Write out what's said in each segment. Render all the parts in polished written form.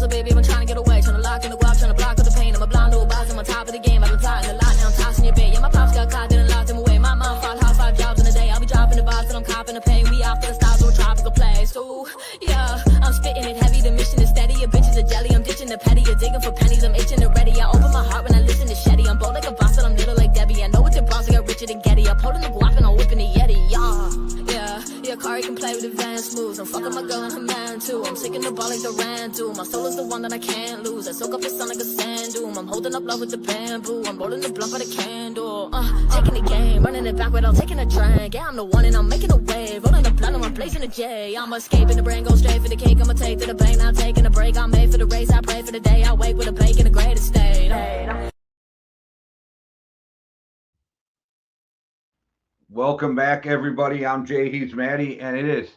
so baby, I'm trying to get away. Trying to lock in the guap, trying to block all the pain. I'm a blonde old boss, I'm on top of the game. I've been plotting a lot, now I'm tossing your bait. Yeah, my pops got caught, didn't lock them away. My mom fought hard, 5 jobs in a day. I'll be dropping the box, but I'm copping the pain. We off to the stars of a tropical place. So, yeah, I'm spitting it heavy, the mission is steady. Your bitches are jelly, I'm ditching the petty. You're digging for pennies, I'm itching to ready. I open my heart when I listen to Shetty. I'm bold like a boss, but I'm little like Debbie. I know what the bronze, I got richer than Getty. I'm holding the guap and I'm whipping the Yeti, yeah, Kari can play with advanced moves. I'm fucking my girl and her man too. I'm taking the ball like the ran do. My soul is the one that I can't lose. I soak up the sun like a sand dune. I'm holding up love with the bamboo. I'm rolling the blunt by the candle. Taking the game, running it back without taking a drink. Yeah, I'm the one and I'm making a wave. Rolling the blunt and I'm blazing a J. I'm escaping the brain, go straight for the cake. I'ma take to the bank, not taking a break. I'm made for the race, I pray for the day. I wake with a bake in a great estate. Welcome back, everybody. I'm Jay, he's Maddie, and it is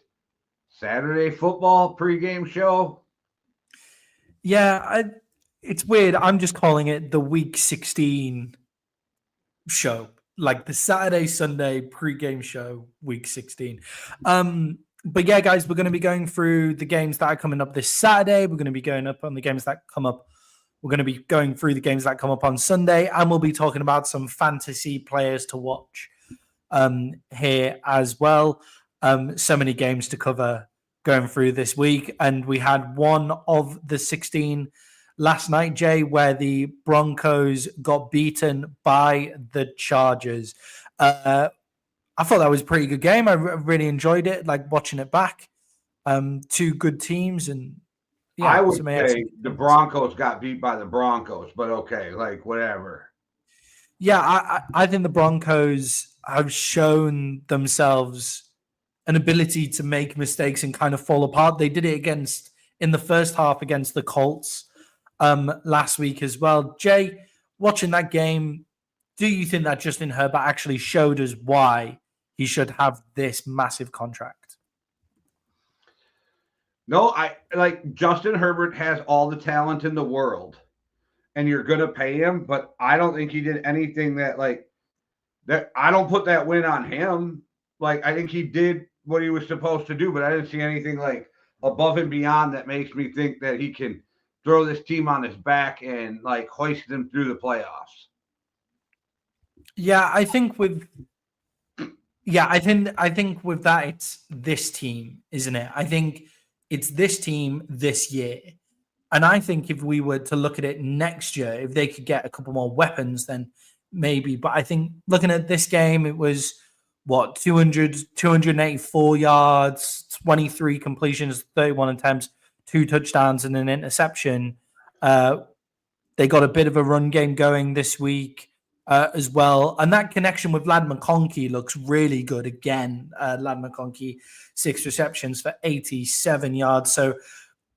Saturday football pregame show. Yeah, it's weird. I'm just calling it the Week 16 show, like the Saturday, Sunday pregame show, Week 16. But yeah, guys, we're going to be going through the games that are coming up this Saturday. We're going to be going up on the games that come up. We're going to be going through the games that come up on Sunday, and we'll be talking about some fantasy players to watch here as well. So many games to cover going through this week, and we had one of the 16 last night, Jay, where the Broncos got beaten by the Chargers. I thought that was a pretty good game. I really enjoyed it, like watching it back. Two good teams, and yeah, I would say the Broncos got beat by the Broncos, but okay, like whatever. Yeah, I think the Broncos have shown themselves an ability to make mistakes and kind of fall apart. They did it in the first half against the Colts last week as well. Jay, watching that game, do you think that Justin Herbert actually showed us why he should have this massive contract? No, I like Justin Herbert has all the talent in the world, and you're going to pay him, but I don't think he did anything that I don't put that win on him. Like, I think he did what he was supposed to do, but I didn't see anything like above and beyond that makes me think that he can throw this team on his back and like hoist them through the playoffs. Yeah, I think with that it's this team, isn't it? I think it's this team this year. And I think if we were to look at it next year, if they could get a couple more weapons, then maybe. But I think looking at this game, it was, 284 yards, 23 completions, 31 attempts, 2 touchdowns, and an interception. They got a bit of a run game going this week as well. And that connection with Ladd McConkey looks really good again. Ladd McConkey, 6 receptions for 87 yards. So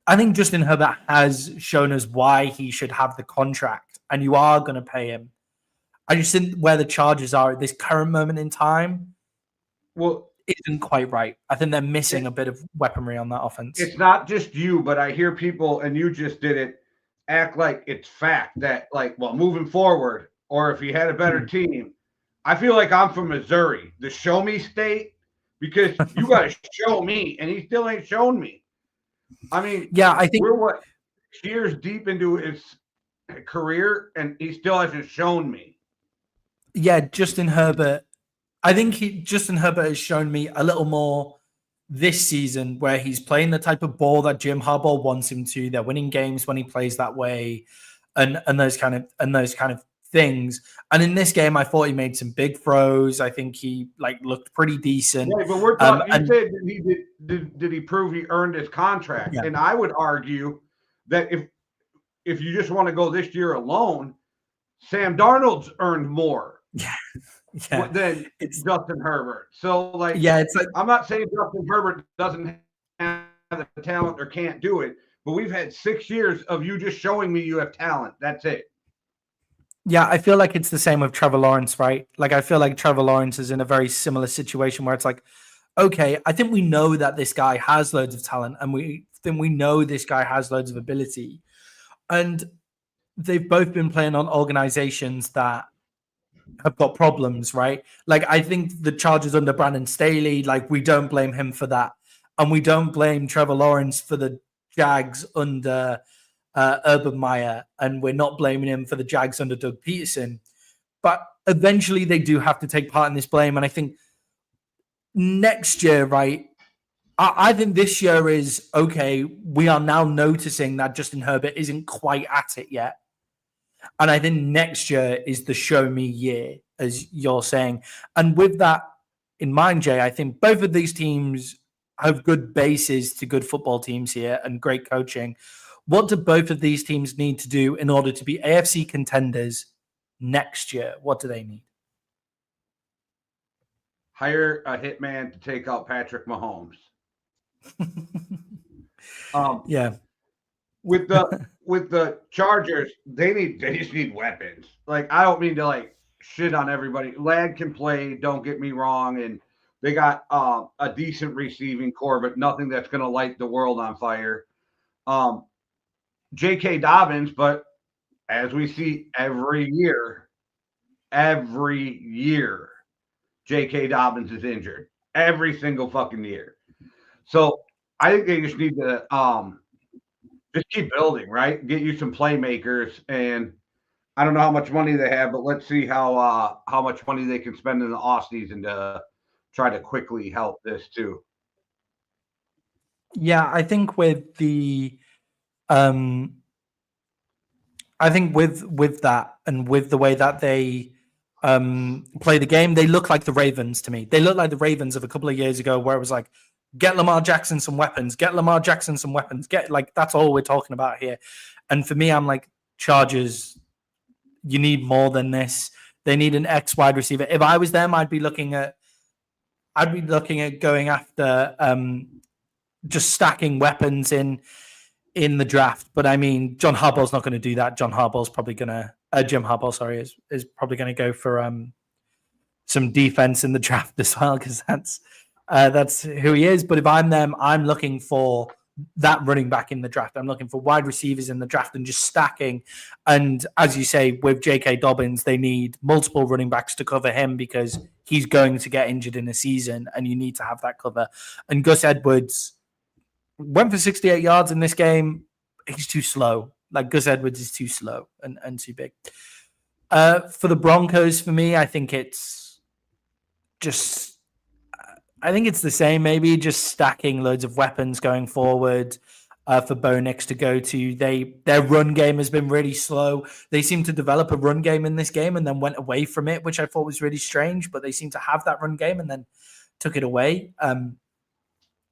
I think Justin Herbert has shown us why he should have the contract, and you are going to pay him. I just think where the Chargers are at this current moment in time, isn't quite right. I think they're missing a bit of weaponry on that offense. It's not just you, but I hear people, and you just did it, act like it's fact that, moving forward, or if he had a better team, I feel like I'm from Missouri, the show me state, because you got to show me, and he still ain't shown me. I mean, yeah, I think we're 6 years deep into his career, and he still hasn't shown me. Yeah, Justin Herbert. I think Justin Herbert has shown me a little more this season, where he's playing the type of ball that Jim Harbaugh wants him to. They're winning games when he plays that way, and those kind of things. And in this game, I thought he made some big throws. I think he looked pretty decent. Right, but we're talking. You said did he prove he earned his contract? Yeah. And I would argue that if you just want to go this year alone, Sam Darnold's earned more. Yeah, than Justin Herbert. So, I'm not saying Justin Herbert doesn't have the talent or can't do it, but we've had 6 years of you just showing me you have talent. That's it. Yeah, I feel like it's the same with Trevor Lawrence, right? I feel like Trevor Lawrence is in a very similar situation where it's okay, I think we know that this guy has loads of talent, and we know this guy has loads of ability. And they've both been playing on organizations that have got problems, right? I think the Chargers under Brandon Staley, we don't blame him for that. And we don't blame Trevor Lawrence for the Jags under Urban Meyer, and we're not blaming him for the Jags under Doug Peterson. But eventually they do have to take part in this blame. And I think next year, right, I think this year is, okay, we are now noticing that Justin Herbert isn't quite at it yet. And I think next year is the show me year, as you're saying. And with that in mind, Jay, I think both of these teams have good bases to good football teams here and great coaching. What do both of these teams need to do in order to be AFC contenders next year? What do they need? Hire a hitman to take out Patrick Mahomes. Yeah. With the Chargers, they just need weapons. Like, I don't mean to like shit on everybody. Ladd can play, don't get me wrong, and they got a decent receiving core, but nothing that's going to light the world on fire. J.K. Dobbins, but as we see every year, J.K. Dobbins is injured every single fucking year. So I think they just need to just keep building, right? Get you some playmakers, and I don't know how much money they have, but let's see how much money they can spend in the offseason to try to quickly help this too. Yeah, I think with the I think with that and with the way that they play the game, they look like the Ravens to me. They look like the Ravens of a couple of years ago, where it was like, get Lamar Jackson some weapons, get, like, that's all we're talking about here. And for me, I'm like, Chargers, you need more than this. They need an X wide receiver. If I was them, I'd be looking at going after just stacking weapons in the draft. But I mean, Jim Harbaugh's not going to do that. Jim Harbaugh, is probably going to go for some defense in the draft as well, because that's who he is. But if I'm them, I'm looking for that running back in the draft. I'm looking for wide receivers in the draft and just stacking. And as you say, with J.K. Dobbins, they need multiple running backs to cover him because he's going to get injured in a season, and you need to have that cover. And Gus Edwards went for 68 yards in this game. He's too slow. Like, Gus Edwards is too slow and too big. For the Broncos, for me, I think it's the same, maybe just stacking loads of weapons going forward for Bo Nix to go to. Their run game has been really slow. They seem to develop a run game in this game and then went away from it, which I thought was really strange, but they seem to have that run game and then took it away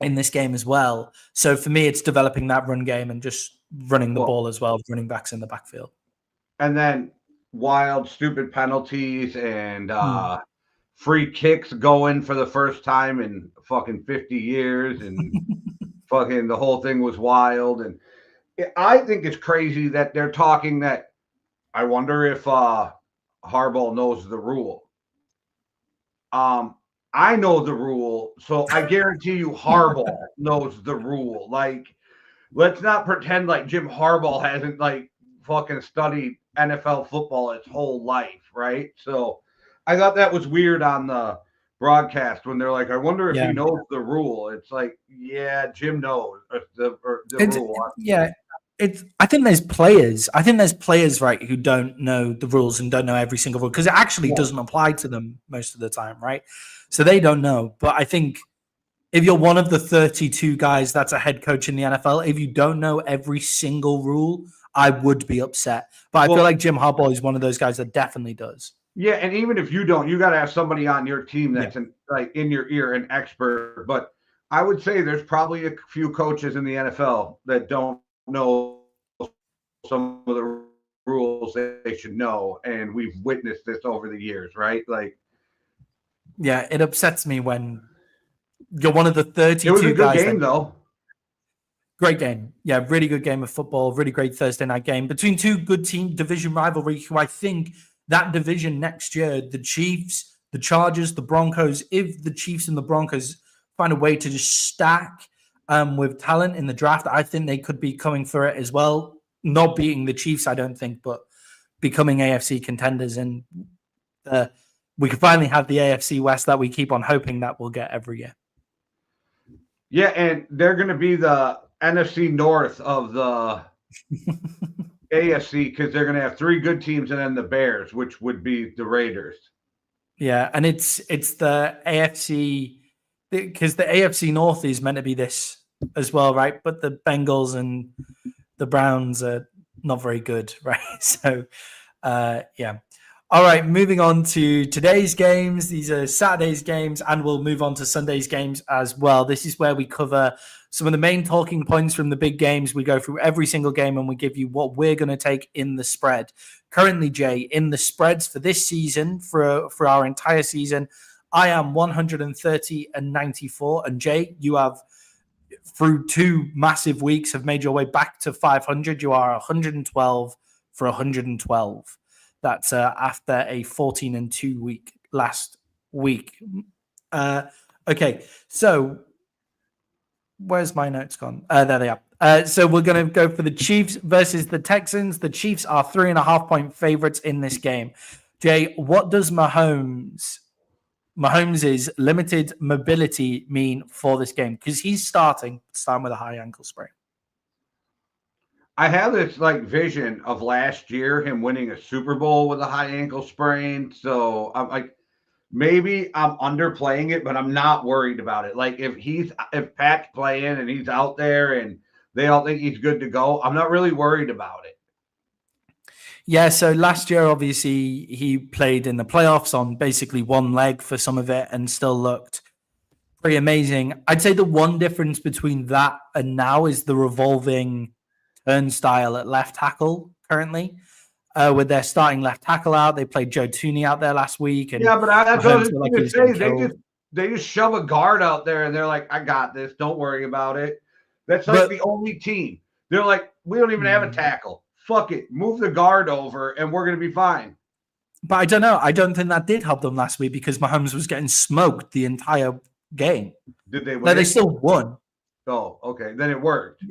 in this game as well. So for me, it's developing that run game and just running the ball as well, running backs in the backfield. And then wild, stupid penalties and free kicks going for the first time in fucking 50 years, and fucking the whole thing was wild. And I think it's crazy that they're talking that. I wonder if Harbaugh knows the rule. I know the rule, so I guarantee you Harbaugh knows the rule. Like, let's not pretend like Jim Harbaugh hasn't like fucking studied NFL football its whole life, right? So I thought that was weird on the broadcast when they're like, I wonder if he knows the rule. It's like, yeah, Jim knows the rule. Yeah, I think there's players. Right, who don't know the rules and don't know every single rule because it actually doesn't apply to them most of the time, right? So they don't know. But I think if you're one of the 32 guys that's a head coach in the NFL, if you don't know every single rule, I would be upset. But I feel like Jim Harbaugh is one of those guys that definitely does. Yeah, and even if you don't, you got to have somebody on your team that's in your ear, an expert. But I would say there's probably a few coaches in the NFL that don't know some of the rules that they should know, and we've witnessed this over the years, right? Like, yeah, it upsets me when you're one of the 32 guys. It was a good game, though. Great game. Yeah, really good game of football. Really great Thursday night game between two good team division rivalry who I think that division next year, the Chiefs, the Chargers, the Broncos, if the Chiefs and the Broncos find a way to just stack with talent in the draft, I think they could be coming for it as well. Not beating the Chiefs, I don't think, but becoming AFC contenders. And we could finally have the AFC West that we keep on hoping that we'll get every year. Yeah, and they're going to be the NFC North of the AFC because they're going to have 3 good teams and then the Bears, which would be the Raiders. Yeah, and it's the AFC because the AFC North is meant to be this as well, right? But the Bengals and the Browns are not very good, right? So, yeah. All right, moving on to today's games. These are Saturday's games, and we'll move on to Sunday's games as well. This is where we cover some of the main talking points from the big games. We go through every single game, and we give you what we're going to take in the spread. Currently, Jay, in the spreads for this season, for our entire season, I am 130 and 94. And Jay, you have, through 2 massive weeks, have made your way back to 500. You are 112 for 112. That's after a 14-2 week last week. Okay, so where's my notes gone? There they are. So we're going to go for the Chiefs versus the Texans. The Chiefs are 3.5-point favorites in this game. Jay, what does Mahomes' limited mobility mean for this game? Because he's starting with a high ankle sprain. I have this vision of last year, him winning a Super Bowl with a high ankle sprain. So I'm like, maybe I'm underplaying it, but I'm not worried about it. Like if Pat's playing and he's out there and they all think he's good to go, I'm not really worried about it. Yeah, so last year, obviously, he played in the playoffs on basically one leg for some of it and still looked pretty amazing. I'd say the one difference between that and now is the revolving turnstile at left tackle currently. With their starting left tackle out, they played Joe Tooney out there last week. And yeah, but that's what I was going to say. killed. They just shove a guard out there, and they're like, "I got this. Don't worry about it." That's the only team. They're like, "We don't even have a tackle. Fuck it. Move the guard over, and we're going to be fine." But I don't know. I don't think that did help them last week because Mahomes was getting smoked the entire game. Did they win? No, they still won. Oh, okay. Then it worked.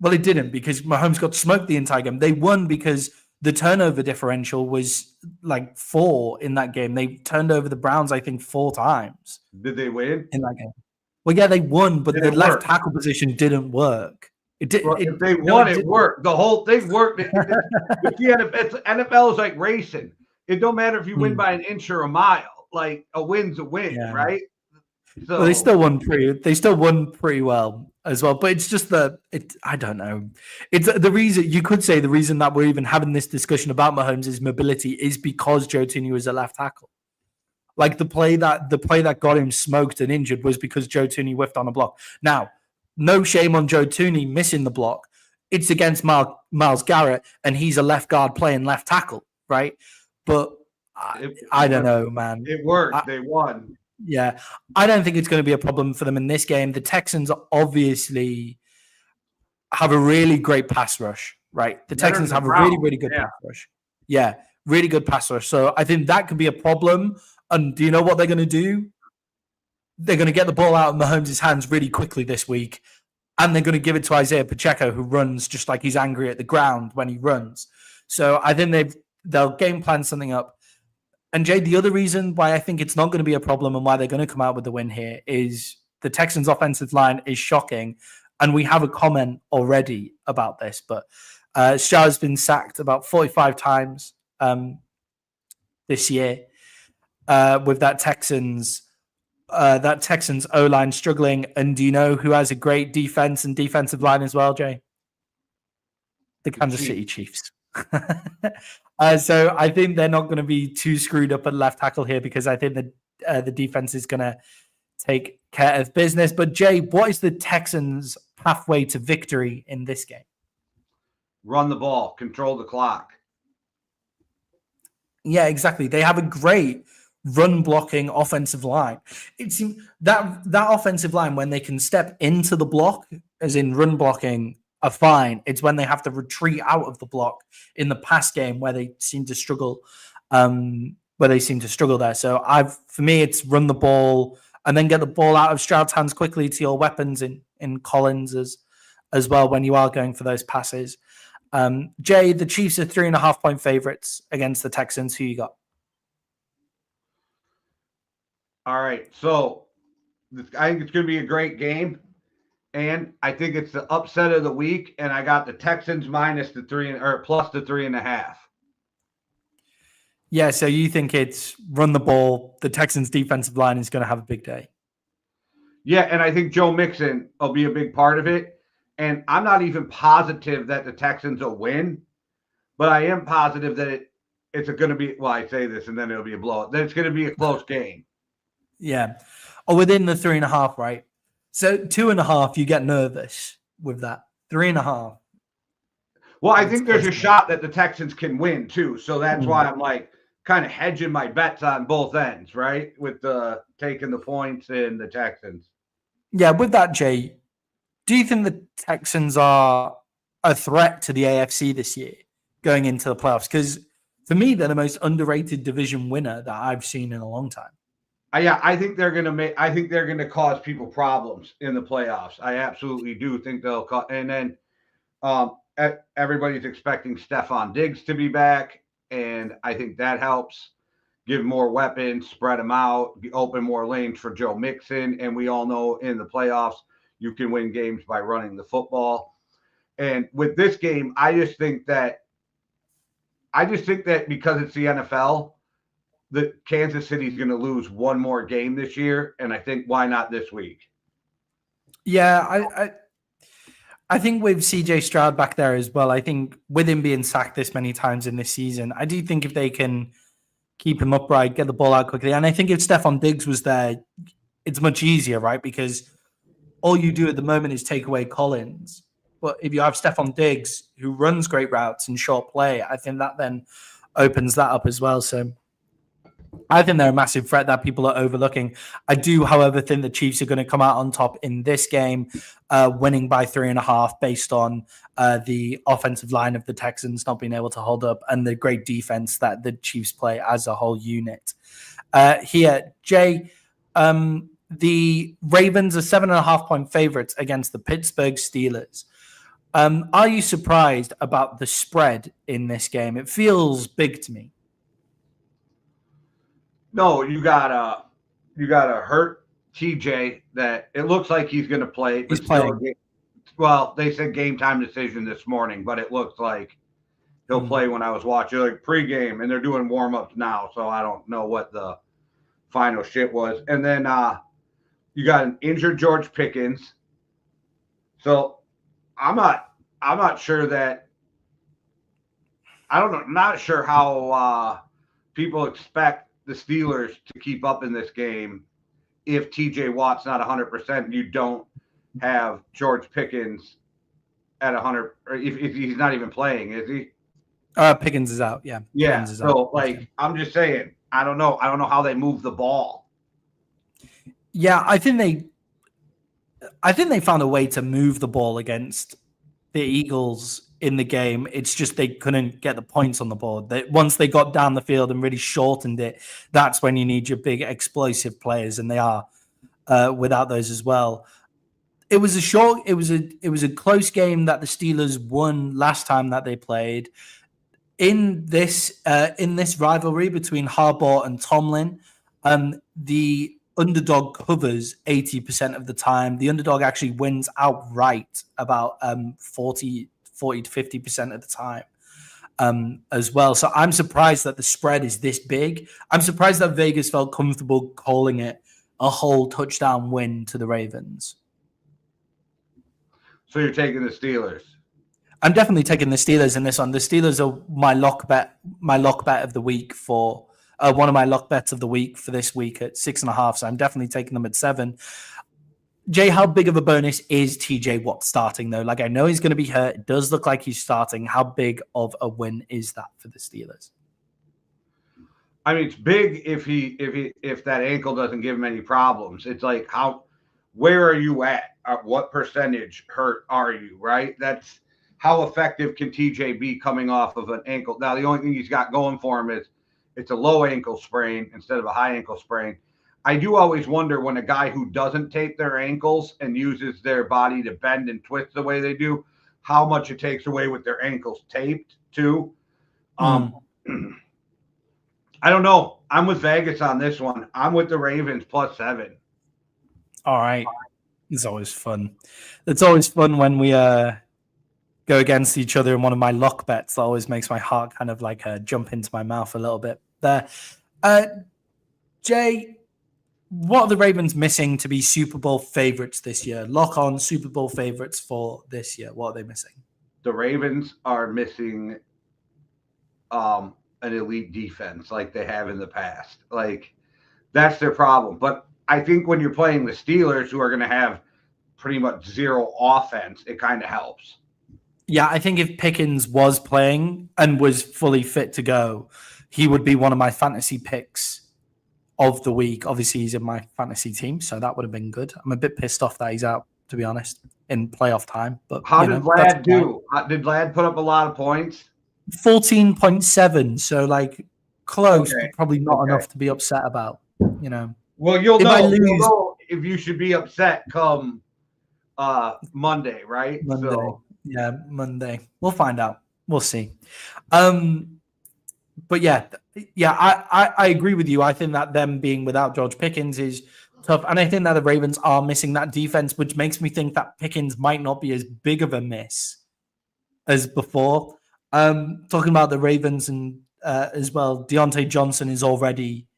Well, it didn't because Mahomes got smoked the entire game. They won because the turnover differential was 4 in that game. They turned over the Browns, I think, 4 times. Did they win in that game? Well, yeah, they won, but the left tackle position didn't work. It did. Well, if they won, it worked. The whole thing worked. NFL is like racing. It don't matter if you win by an inch or a mile. Like a win's a win, right? So well, they still won pretty well as well. But it's just I don't know. It's the reason you could say the reason that we're even having this discussion about Mahomes' mobility is because Joe Tooney was a left tackle. Like the play that got him smoked and injured was because Joe Tooney whiffed on a block. Now, no shame on Joe Tooney missing the block. It's against Myles Garrett, and he's a left guard playing left tackle, right? But I don't know, man. It worked. They won. Yeah, I don't think it's going to be a problem for them in this game. The Texans obviously have a really great pass rush, right? The Texans have a really, really good pass rush. Yeah, really good pass rush. So I think that could be a problem. And do you know what they're going to do? They're going to get the ball out of Mahomes' hands really quickly this week, and they're going to give it to Isaiah Pacheco, who runs just like he's angry at the ground when he runs. So I think they'll game plan something up. And Jay, the other reason why I think it's not going to be a problem and why they're going to come out with the win here is the Texans' offensive line is shocking. And we have a comment already about this, but Shah's been sacked about 45 times this year with that Texans O-line struggling. And do you know who has a great defense and defensive line as well, Jay? The Kansas City Chiefs. So I think they're not going to be too screwed up at left tackle here because I think the defense is going to take care of business. But Jay, what is the Texans' pathway to victory in this game? Run the ball, control the clock. Yeah, exactly. They have a great run blocking offensive line. It seems that offensive line, when they can step into the block, as in run blocking, are fine. It's when they have to retreat out of the block in the pass game where they seem to struggle. There. So for me, it's run the ball and then get the ball out of Stroud's hands quickly to your weapons in Collins as well when you are going for those passes. Jay, the Chiefs are 3.5-point favorites against the Texans. Who you got? All right. So I think it's going to be a great game. and I think it's the upset of the week, and I got the Texans minus the 3 or plus the 3.5. Yeah, so you think it's run the ball. The Texans defensive line is going to have a big day. Yeah, and I think Joe Mixon will be a big part of it. And I'm not even positive that the Texans will win, but I am positive that it's going to be, well, I say this and then it'll be a blowout, that it's going to be a close game. Yeah. Or within the 3.5, right? So 2.5, you get nervous with that. 3.5. Well, I think there's a shot that the Texans can win too. So that's why I'm like kind of hedging my bets on both ends, right? With the taking the points in the Texans. Yeah, with that, Jay, do you think the Texans are a threat to the AFC this year going into the playoffs? Because for me, they're the most underrated division winner that I've seen in a long time. Yeah, I think they're gonna cause people problems in the playoffs. I absolutely do think they'll cause, and then everybody's expecting Stephon Diggs to be back, and I think that helps give more weapons, spread them out, open more lanes for Joe Mixon, and we all know in the playoffs you can win games by running the football. And with this game, I just think that because it's the NFL, that Kansas City's going to lose one more game this year, and I think why not this week? Yeah, I think with CJ Stroud back there as well, I think with him being sacked this many times in this season, I do think if they can keep him upright, get the ball out quickly, and I think if Stephon Diggs was there, it's much easier, right? Because all you do at the moment is take away Collins. But if you have Stephon Diggs, who runs great routes and short play, I think that then opens that up as well. So I think they're a massive threat that people are overlooking. I do, however, think the Chiefs are going to come out on top in this game, winning by 3.5 based on the offensive line of the Texans not being able to hold up and the great defense that the Chiefs play as a whole unit. Here, Jay, the Ravens are 7.5-point favorites against the Pittsburgh Steelers. Are you surprised about the spread in this game? It feels big to me. No, you gotta hurt TJ. That it looks like he's going to play. He's playing. Well, they said game time decision this morning, but it looks like he'll play. When I was watching like pregame, and they're doing warm ups now, so I don't know what the final shit was. And then you got an injured George Pickens. So I'm not sure that I'm not sure how people expect the Steelers to keep up in this game if TJ Watt's not 100% and you don't have George Pickens at 100, or if he's not even playing, is he? Pickens is out, yeah. Yeah, is so out. like I'm just saying, I don't know how they move the ball. Yeah, I think they found a way to move the ball against the Eagles in the game. It's just they couldn't get the points on the board. Once they got down the field and really shortened it, that's when you need your big explosive players, and they are without those as well. It was a close game that the Steelers won last time that they played. In this rivalry between Harbaugh and Tomlin, the underdog covers 80% of the time. The underdog actually wins outright about 40 to 50% of the time as well. So I'm surprised that the spread is this big. I'm surprised that Vegas felt comfortable calling it a whole touchdown win to the Ravens. So you're taking the Steelers? I'm definitely taking the Steelers in this one. The Steelers are my lock bet of the week for one of my lock bets of the week for this week at 6.5. So I'm definitely taking them at 7. Jay, how big of a bonus is TJ Watt starting though? Like I know he's going to be hurt. It does look like he's starting. How big of a win is that for the Steelers? I mean, it's big if that ankle doesn't give him any problems. It's like where are you at? What percentage hurt are you? Right? That's how effective can TJ be coming off of an ankle? Now the only thing he's got going for him is it's a low ankle sprain instead of a high ankle sprain. I do always wonder when a guy who doesn't tape their ankles and uses their body to bend and twist the way they do, how much it takes away with their ankles taped too. I don't know. I'm with Vegas on this one. I'm with the Ravens +7. All right. It's always fun. It's always fun when we go against each other in one of my lock bets. That always makes my heart kind of like jump into my mouth a little bit there. Jay, what are the Ravens missing to be Super Bowl favorites this year? Lock on Super Bowl favorites for this year. What are they missing? The Ravens are missing an elite defense like they have in the past. Like, that's their problem. But I think when you're playing the Steelers, who are going to have pretty much zero offense, it kind of helps. Yeah, I think if Pickens was playing and was fully fit to go, he would be one of my fantasy picks of the week. Obviously, he's in my fantasy team, so that would have been good. I'm a bit pissed off that he's out, to be honest, in playoff time. But how did Vlad do? Did Vlad put up a lot of points? 14.7, so like close, but probably not enough to be upset about. You know. Well, you'll know if you should be upset come Monday, right? Monday. So. Yeah, Monday. We'll find out. We'll see. But yeah, I agree with you. I think that them being without George Pickens is tough. And I think that the Ravens are missing that defense, which makes me think that Pickens might not be as big of a miss as before. Talking about the Ravens and as well, Deontay Johnson is already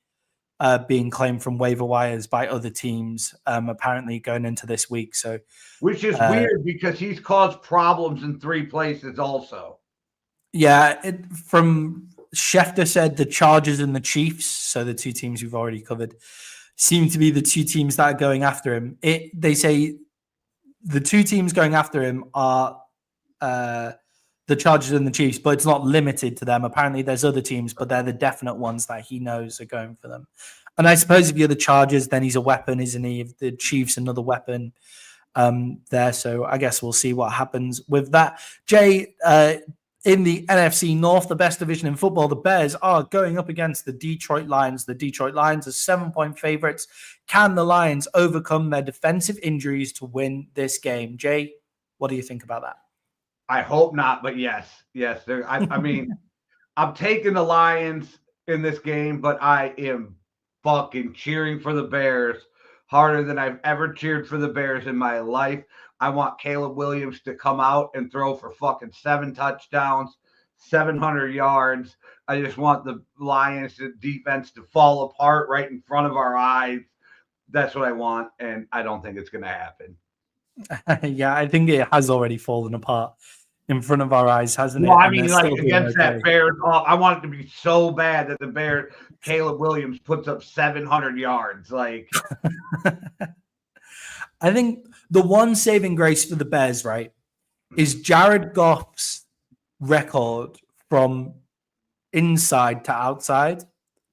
being claimed from waiver wires by other teams, apparently going into this week. So, which is weird because he's caused problems in 3 places also. Yeah, from Schefter said the Chargers and the Chiefs, so the 2 teams we've already covered, seem to be the 2 teams that are going after him. They say the 2 teams going after him are the Chargers and the Chiefs, but it's not limited to them. Apparently there's other teams, but they're the definite ones that he knows are going for them. And I suppose if you're the Chargers, then he's a weapon, isn't he? If the Chiefs, another weapon there. So I guess we'll see what happens with that. Jay, in the NFC North, the best division in football, the Bears are going up against the Detroit Lions. The Detroit Lions are 7-point favorites. Can the Lions overcome their defensive injuries to win this game? Jay, what do you think about that? I hope not, but yes. I mean, I'm taking the Lions in this game, but I am fucking cheering for the Bears harder than I've ever cheered for the Bears in my life. I want Caleb Williams to come out and throw for fucking 7 touchdowns, 700 yards. I just want the Lions defense to fall apart right in front of our eyes. That's what I want, and I don't think it's going to happen. Yeah, I think it has already fallen apart in front of our eyes, hasn't it? Well, I mean, like against that Bears, I want it to be so bad that the Bears, Caleb Williams puts up 700 yards. Like, I think the one saving grace for the Bears, right, is Jared Goff's record from inside to outside.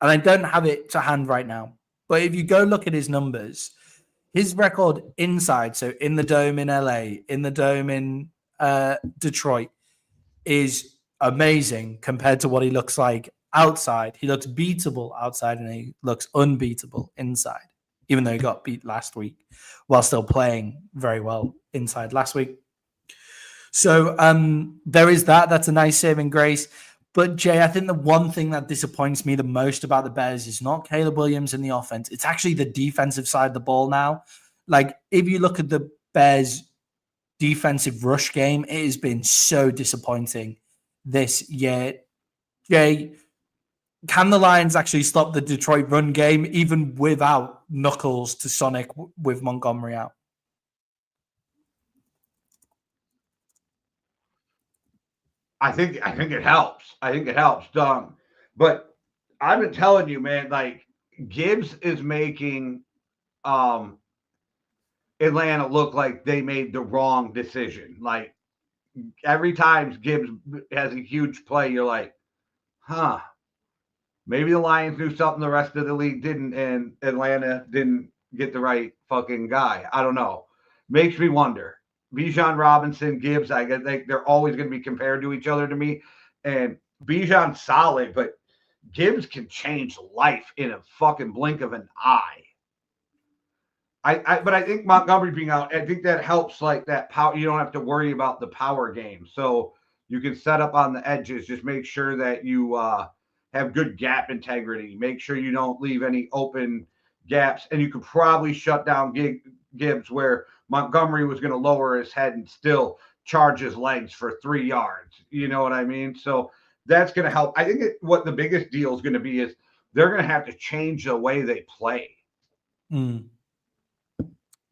And I don't have it to hand right now, but if you go look at his numbers, his record inside, so in the dome in LA, in the dome in Detroit, is amazing compared to what he looks like outside. He looks beatable outside and he looks unbeatable inside, even though he got beat last week while still playing very well inside last week. So there is that. That's a nice saving grace. But Jay, I think the one thing that disappoints me the most about the Bears is not Caleb Williams in the offense. It's actually the defensive side of the ball now. Like, if you look at the Bears' defensive rush game, it has been so disappointing this year. Jay, can the Lions actually stop the Detroit run game even without Knuckles to Sonic with Montgomery out? I think it helps. I think it helps, Dung. But I've been telling you, man, like Gibbs is making Atlanta look like they made the wrong decision. Like every time Gibbs has a huge play, you're like, huh, maybe the Lions knew something the rest of the league didn't, and Atlanta didn't get the right fucking guy. I don't know. Makes me wonder. Bijan Robinson, Gibbs, I think they're always going to be compared to each other to me. And Bijan's solid, but Gibbs can change life in a fucking blink of an eye. But I think Montgomery being out, I think that helps like that power. You don't have to worry about the power game. So you can set up on the edges. Just make sure that you have good gap integrity. Make sure you don't leave any open gaps. And you could probably shut down Gibbs where Montgomery was going to lower his head and still charge his legs for 3 yards. You know what I mean? So that's going to help. I think what the biggest deal is going to be is they're going to have to change the way they play.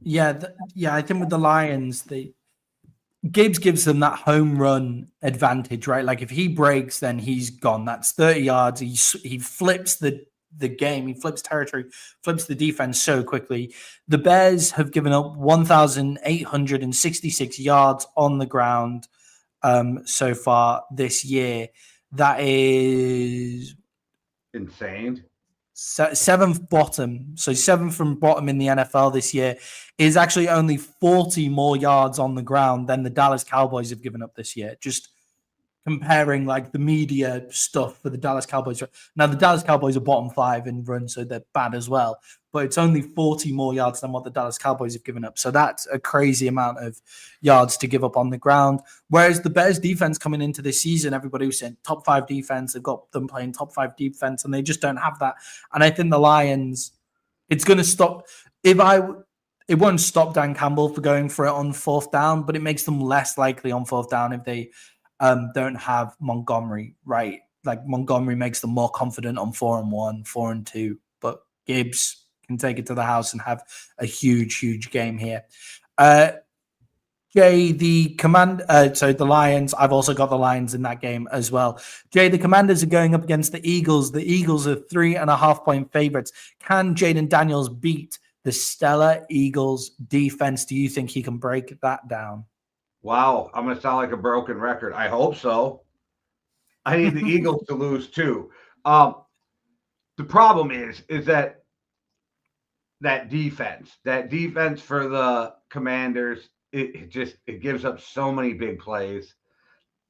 Yeah, I think with the Lions, Gibbs gives them that home run advantage, right? Like if he breaks, then he's gone. That's 30 yards. He flips the game. He flips territory, flips the defense so quickly. The Bears have given up 1,866 yards on the ground so far this year. That is insane. Seventh bottom. So seventh from bottom in the NFL this year is actually only 40 more yards on the ground than the Dallas Cowboys have given up this year. Just comparing like the media stuff for the Dallas Cowboys. Now the Dallas Cowboys are bottom 5 in runs, so they're bad as well. But it's only 40 more yards than what the Dallas Cowboys have given up. So that's a crazy amount of yards to give up on the ground. Whereas the Bears defense coming into this season, everybody was saying top 5 defense. They've got them playing top 5 defense, and they just don't have that. And I think the Lions, it's going to stop. It won't stop Dan Campbell for going for it on 4th down, but it makes them less likely on 4th down if they don't have Montgomery, right? Like Montgomery makes them more confident on 4-1, 4-2, but Gibbs can take it to the house and have a huge game here. Jay, the Lions, I've also got the Lions in that game as well. Jay, the Commanders are going up against the Eagles. The Eagles are 3.5-point favorites. Can Jaden Daniels beat the stellar Eagles defense? Do you think he can break that down? Wow, I'm going to sound like a broken record. I hope so. I need the Eagles to lose too. The problem is that defense for the Commanders, it gives up so many big plays.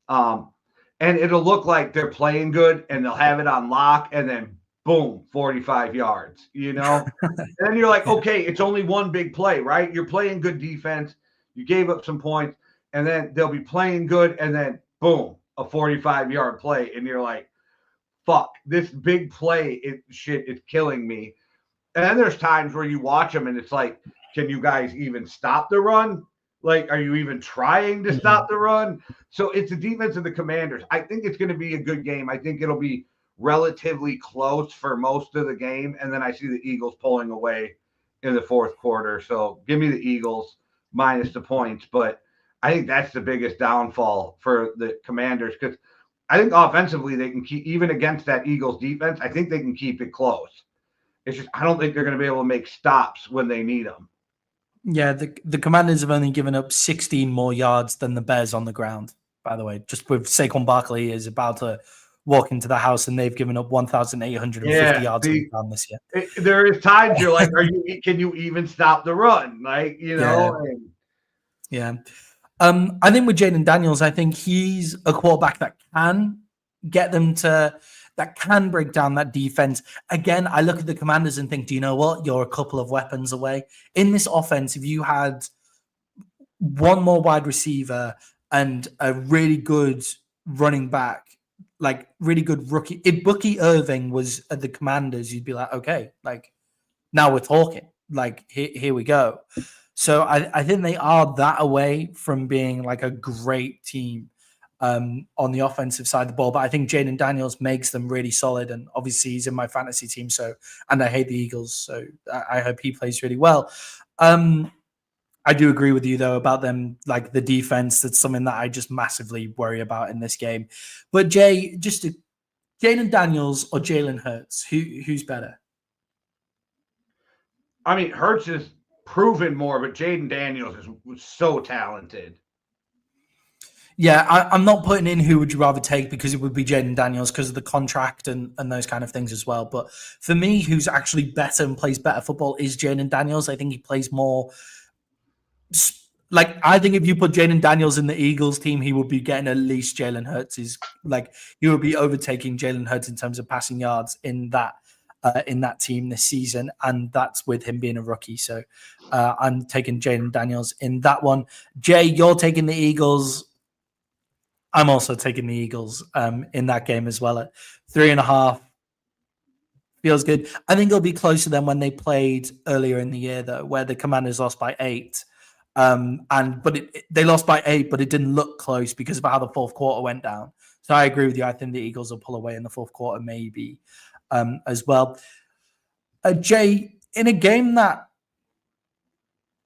And it'll look like they're playing good and they'll have it on lock and then boom, 45 yards, you know? And then you're like, okay, it's only one big play, right? You're playing good defense. You gave up some points. And then they'll be playing good, and then boom, a 45-yard play, and you're like, "Fuck, this big play, it's killing me." And then there's times where you watch them, and it's like, "Can you guys even stop the run? Like, are you even trying to stop the run?" So it's the defense of the Commanders. I think it's going to be a good game. I think it'll be relatively close for most of the game, and then I see the Eagles pulling away in the 4th quarter. So give me the Eagles minus the points, but I think that's the biggest downfall for the Commanders because I think offensively they can keep, even against that Eagles defense, I think they can keep it close. It's just I don't think they're going to be able to make stops when they need them. Yeah, the Commanders have only given up 16 more yards than the Bears on the ground, by the way. Just with Saquon Barkley is about to walk into the house and they've given up 1,850 yards on the ground this year. There is times you're like, can you even stop the run? Like, you know? Yeah. I think with Jaden Daniels, I think he's a quarterback that can get them that can break down that defense. Again, I look at the Commanders and think, do you know what? You're a couple of weapons away. In this offense, if you had one more wide receiver and a really good running back, like really good rookie, if Bucky Irving was at the Commanders, you'd be like, okay, like now we're talking. Like here we go. So I think they are that away from being like a great team on the offensive side of the ball. But I think Jaden Daniels makes them really solid. And obviously he's in my fantasy team. And I hate the Eagles. So I hope he plays really well. I do agree with you, though, about them, like the defense. That's something that I just massively worry about in this game. But Jay, Jaden Daniels or Jalen Hurts, who's better? I mean, Hurts is proven more, but Jaden Daniels was so talented. Yeah, I'm not putting in who would you rather take because it would be Jaden Daniels because of the contract and those kind of things as well. But for me, who's actually better and plays better football is Jaden Daniels. I think he plays more. Like, I think if you put Jaden Daniels in the Eagles team, he would be getting at least Jalen Hurts. He would be overtaking Jalen Hurts in terms of passing yards in that team this season, and that's with him being a rookie. So I'm taking Jaden Daniels in that one. Jay, you're taking the Eagles. I'm also taking the Eagles in that game as well at 3.5. Feels good. I think it'll be closer than when they played earlier in the year, though, where the Commanders lost by 8. They lost by 8, but it didn't look close because of how the fourth quarter went down. So I agree with you. I think the Eagles will pull away in the fourth quarter, maybe as well. Jay, in a game that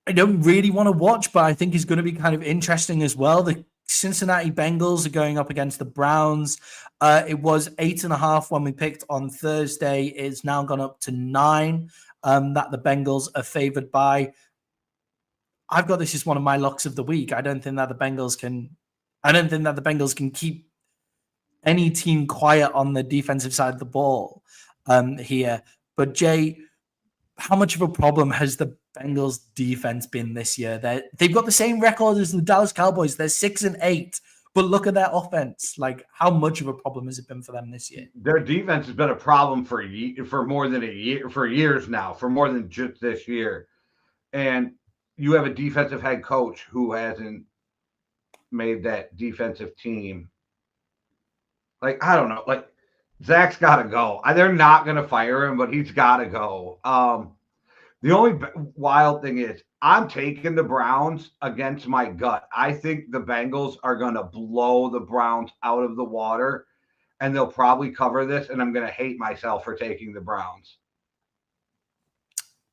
I don't really want to watch, but I think is going to be kind of interesting as well. The Cincinnati Bengals are going up against the Browns. It was 8.5 when we picked on Thursday. It's now gone up to 9 that the Bengals are favored by. I've got this as one of my locks of the week. I don't think that the Bengals can keep any team quiet on the defensive side of the ball here. But Jay, how much of a problem has the Bengals defense been this year? They've got the same record as the Dallas Cowboys. They're 6-8, but look at their offense. Like, how much of a problem has it been for them this year? Their defense has been a problem for more than a year, for years now, for more than just this year. And you have a defensive head coach who hasn't made that defensive team. Like, I don't know. Like, Zach's got to go. They're not going to fire him, but he's got to go. The only wild thing is I'm taking the Browns against my gut. I think the Bengals are going to blow the Browns out of the water, and they'll probably cover this, and I'm going to hate myself for taking the Browns.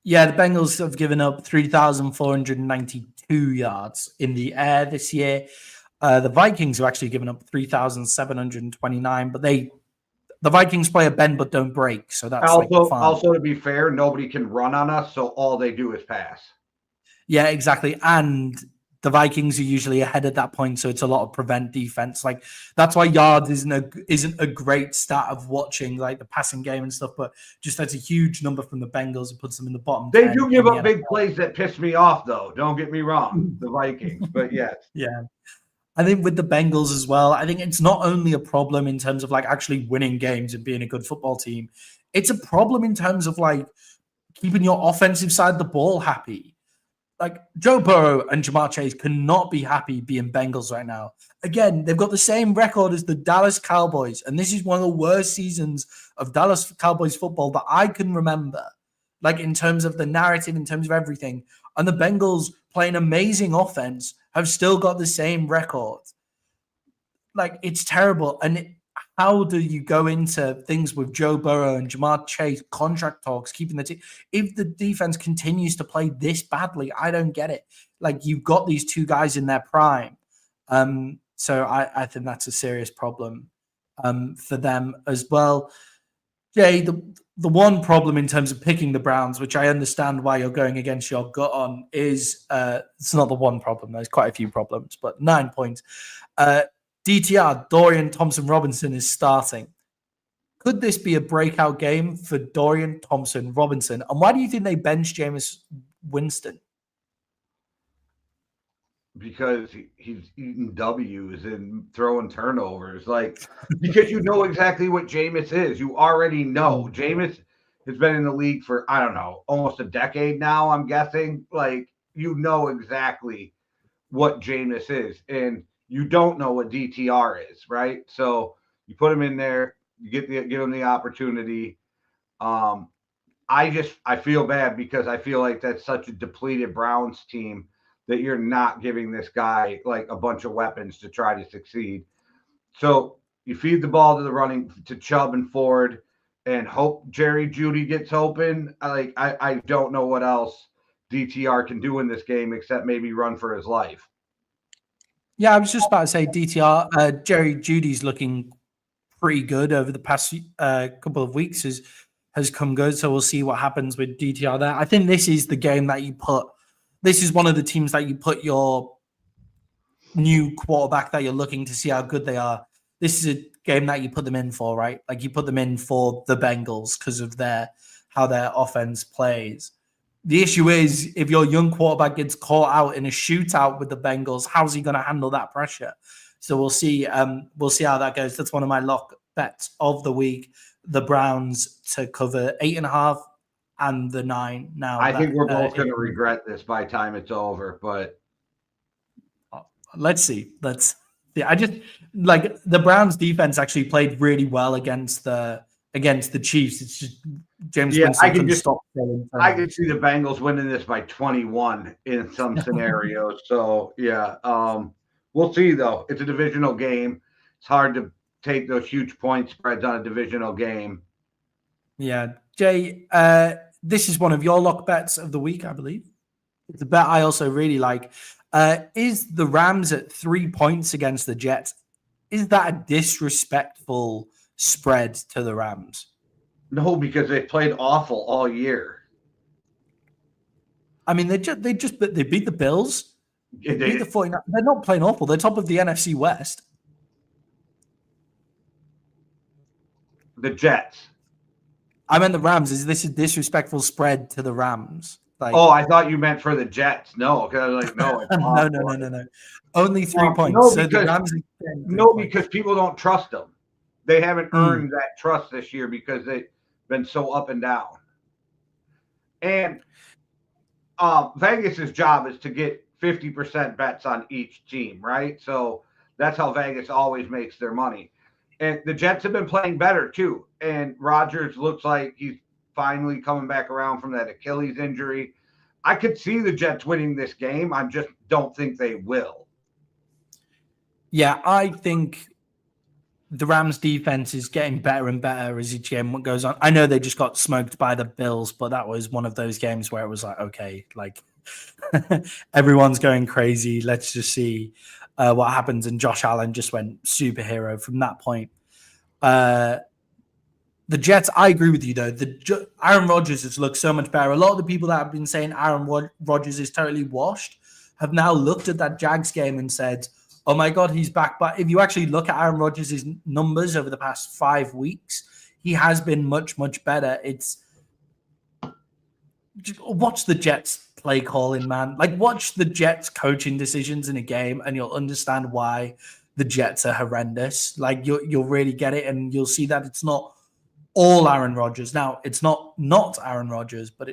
Yeah, the Bengals have given up 3,492 yards in the air this year. The Vikings have actually given up 3,729, but the Vikings play a bend but don't break, so that's also to be fair, nobody can run on us, so all they do is pass. Yeah, exactly. And the Vikings are usually ahead at that point, so it's a lot of prevent defense. Like, that's why yards isn't a great stat of watching, like the passing game and stuff. But just that's a huge number from the Bengals. It puts them in the bottom. They do give up big plays that piss me off, though. Don't get me wrong, the Vikings. But yes, yeah. I think with the Bengals as well, I think it's not only a problem in terms of like actually winning games and being a good football team. It's a problem in terms of like keeping your offensive side of the ball happy. Like, Joe Burrow and Jamar Chase cannot be happy being Bengals right now. Again, they've got the same record as the Dallas Cowboys, and this is one of the worst seasons of Dallas Cowboys football that I can remember. Like, in terms of the narrative, in terms of everything. And the Bengals playing amazing offense have still got the same record. Like, it's terrible. And how do you go into things with Joe Burrow and Jamar Chase, contract talks, keeping the team? If the defense continues to play this badly, I don't get it. Like, you've got these two guys in their prime. So I think that's a serious problem for them as well. Jay, the one problem in terms of picking the Browns, which I understand why you're going against your gut on, is it's not the one problem. There's quite a few problems, but 9 points. DTR, Dorian Thompson-Robinson is starting. Could this be a breakout game for Dorian Thompson-Robinson? And why do you think they benched Jameis Winston? Because he's eating W's and throwing turnovers. Like, because you know exactly what Jameis is. You already know. Jameis has been in the league for, I don't know, almost a decade now, I'm guessing. Like, you know exactly what Jameis is. And you don't know what DTR is, right? So you put him in there, you give him the opportunity. I feel bad because I feel like that's such a depleted Browns team that you're not giving this guy like a bunch of weapons to try to succeed. So you feed the ball to the running to Chubb and Ford and hope Jerry Jeudy gets open. I don't know what else DTR can do in this game except maybe run for his life. Yeah, I was just about to say DTR. Jerry Jeudy's looking pretty good over the past couple of weeks. Has come good, so we'll see what happens with DTR there. I think this is the game that you put. This is one of the teams that you put your new quarterback that you're looking to see how good they are. This is a game that you put them in for, right? Like, you put them in for the Bengals because of how their offense plays. The issue is, if your young quarterback gets caught out in a shootout with the Bengals, how's he going to handle that pressure? So we'll see. We'll see how that goes. That's one of my lock bets of the week. The Browns to cover 8.5 and the 9. Now I think we're both going to regret this by the time it's over. But let's see. I just like the Browns defense actually played really well against the against the Chiefs. It's just James Yeah, Winston couldn't stop throwing. I could see the Bengals winning this by 21 in some scenarios. So yeah, we'll see though. It's a divisional game. It's hard to take those huge point spreads on a divisional game. Yeah, Jay, this is one of your lock bets of the week, I believe. It's a bet I also really like. Is the Rams at 3 points against the Jets? Is that a disrespectful spread to the Rams? No, because they played awful all year. I mean, they beat the Bills. They beat the 49ers. They're not playing awful. They're top of the NFC West. The Jets. I meant the Rams. Is this a disrespectful spread to the Rams? Like, oh, I thought you meant for the Jets. No, because I was like, no. No. Only 3 points. No, so because, the Rams because people don't trust them. They haven't earned that trust this year because they've been so up and down. And Vegas's job is to get 50% bets on each team, right? So that's how Vegas always makes their money. And the Jets have been playing better too. And Rodgers looks like he's finally coming back around from that Achilles injury. I could see the Jets winning this game. I just don't think they will. Yeah, I think the Rams defense is getting better and better as each game goes on. I know they just got smoked by the Bills, but that was one of those games where it was like, okay, like everyone's going crazy. Let's just see what happens. And Josh Allen just went superhero from that point. The Jets, I agree with you, though. Aaron Rodgers has looked so much better. A lot of the people that have been saying Aaron Rodgers is totally washed have now looked at that Jags game and said, oh my God, he's back. But if you actually look at Aaron Rodgers' numbers over the past 5 weeks, he has been much, much better. Watch the Jets play calling, man. Like, watch the Jets coaching decisions in a game and you'll understand why the Jets are horrendous. Like, you'll really get it, and you'll see that it's not all Aaron Rodgers. Now, it's not Aaron Rodgers, but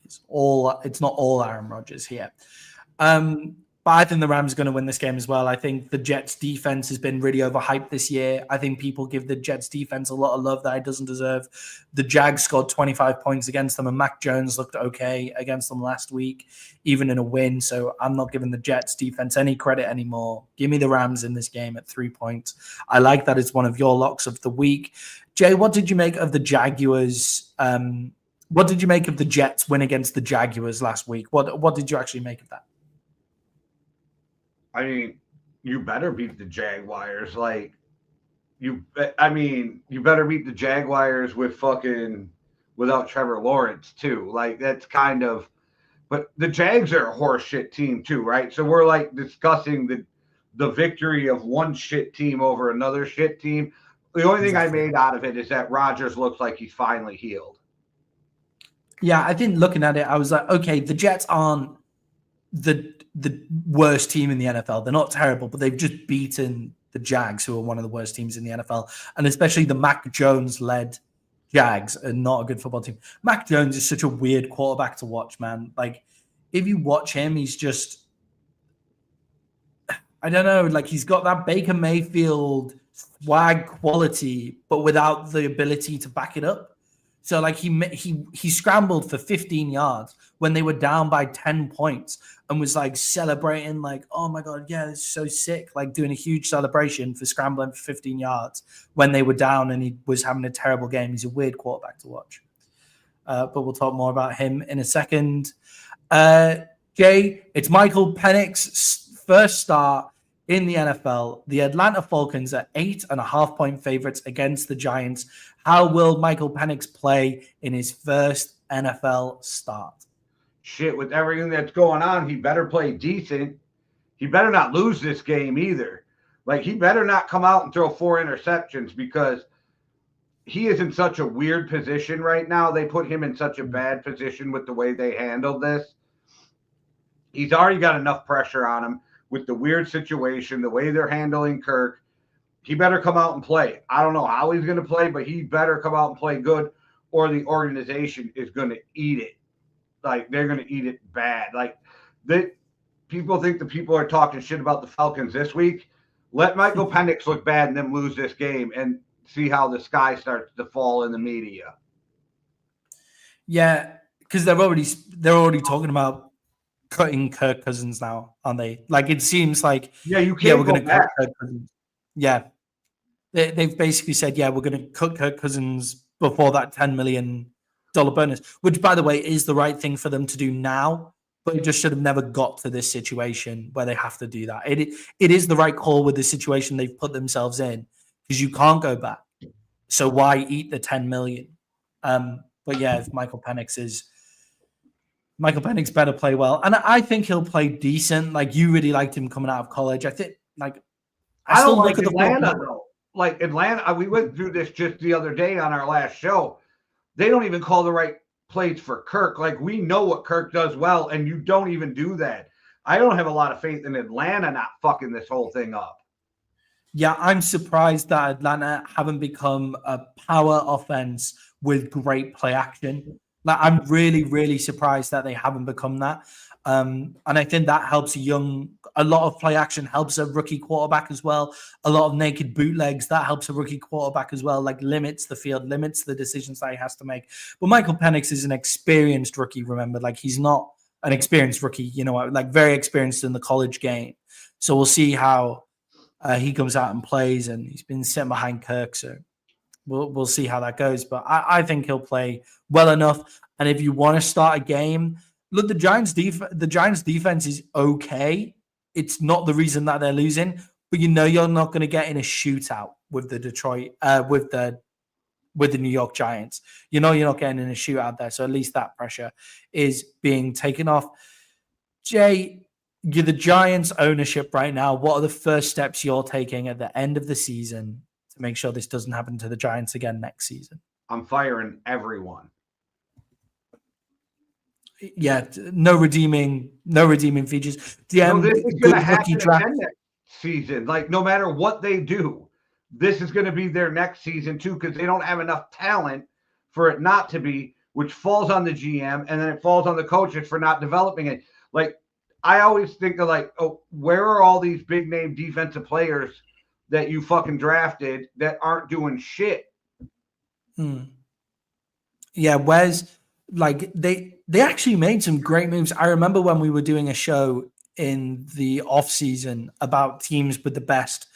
it's not all Aaron Rodgers here. But I think the Rams are going to win this game as well. I think the Jets defense has been really overhyped this year. I think people give the Jets defense a lot of love that it doesn't deserve. The Jags scored 25 points against them, and Mac Jones looked okay against them last week, even in a win. So I'm not giving the Jets defense any credit anymore. Give me the Rams in this game at 3 points. I like that it's one of your locks of the week. Jay, what did you make of the Jaguars? What did you make of the Jets win against the Jaguars last week? What did you actually make of that? I mean, you better beat the Jaguars. Like, you better beat the Jaguars without Trevor Lawrence too. Like, that's kind of, but the Jags are a horse shit team too, right? So we're like discussing the victory of one shit team over another shit team. The only thing I made out of it is that Rodgers looks like he's finally healed. Yeah, I think looking at it, I was like, okay, the Jets aren't the worst team in the NFL. They're not terrible, but they've just beaten the Jags, who are one of the worst teams in the NFL. And especially the Mac Jones-led Jags are not a good football team. Mac Jones is such a weird quarterback to watch, man. Like, if you watch him, he's just, I don't know, like he's got that Baker Mayfield swag quality, but without the ability to back it up. So like he scrambled for 15 yards when they were down by 10 points and was like celebrating, like, oh my God, yeah, this is so sick. Like doing a huge celebration for scrambling for 15 yards when they were down, and he was having a terrible game. He's a weird quarterback to watch. But we'll talk more about him in a second. Jay, it's Michael Penix's first start in the NFL. The Atlanta Falcons are 8.5-point favorites against the Giants. How will Michael Penix play in his first NFL start? Shit, with everything that's going on, he better play decent. He better not lose this game either. Like, he better not come out and throw 4 interceptions, because he is in such a weird position right now. They put him in such a bad position with the way they handled this. He's already got enough pressure on him with the weird situation, the way they're handling Kirk. He better come out and play. I don't know how he's going to play, but he better come out and play good, or the organization is going to eat it. Like, they're going to eat it bad. Like, people think the people are talking shit about the Falcons this week. Let Michael Penix look bad and then lose this game, and see how the sky starts to fall in the media. Yeah, because they're already talking about cutting Kirk Cousins now, aren't they? Like it seems like You can't we're go going to cut back. Kirk Cousins. Yeah, they've basically said we're going to cut Kirk Cousins before that $10 million bonus, which by the way is the right thing for them to do now. But it just should have never got to this situation where they have to do that. It is the right call with the situation they've put themselves in because you can't go back. So why eat the 10 million? But yeah, if Michael Penix better play well, and I think he'll play decent. Like you really liked him coming out of college. I think I don't like Atlanta though. Like Atlanta, we went through this just the other day on our last show. They don't even call the right plays for Kirk. Like we know what Kirk does well, and you don't even do that. I don't have a lot of faith in Atlanta not fucking this whole thing up. Yeah, I'm surprised that Atlanta haven't become a power offense with great play action. Like I'm really, really surprised that they haven't become that. And I think that helps a lot of play action helps a rookie quarterback as well. A lot of naked bootlegs, that helps a rookie quarterback as well, like limits the field, limits the decisions that he has to make. But Michael Penix is an experienced rookie, remember, like he's not an experienced rookie, like very experienced in the college game. So we'll see how he comes out and plays, and he's been sitting behind Kirk, so we'll see how that goes. But I think he'll play well enough. And if you want to start a game, look, the Giants' defense is okay. It's not the reason that they're losing, but you're not going to get in a shootout with the with the New York Giants. You're not getting in a shootout there, so at least that pressure is being taken off. Jay, you're the Giants ownership right now. What are the first steps you're taking at the end of the season to make sure this doesn't happen to the Giants again next season? I'm firing everyone. Yeah, no redeeming features. DM, this is going to happen again next season. Like no matter what they do, this is going to be their next season too, because they don't have enough talent for it not to be, which falls on the GM, and then it falls on the coaches for not developing it. Like I always think of like, oh, where are all these big name defensive players that you fucking drafted that aren't doing shit? Yeah, where's like they actually made some great moves. I remember when we were doing a show in the off season about teams with the best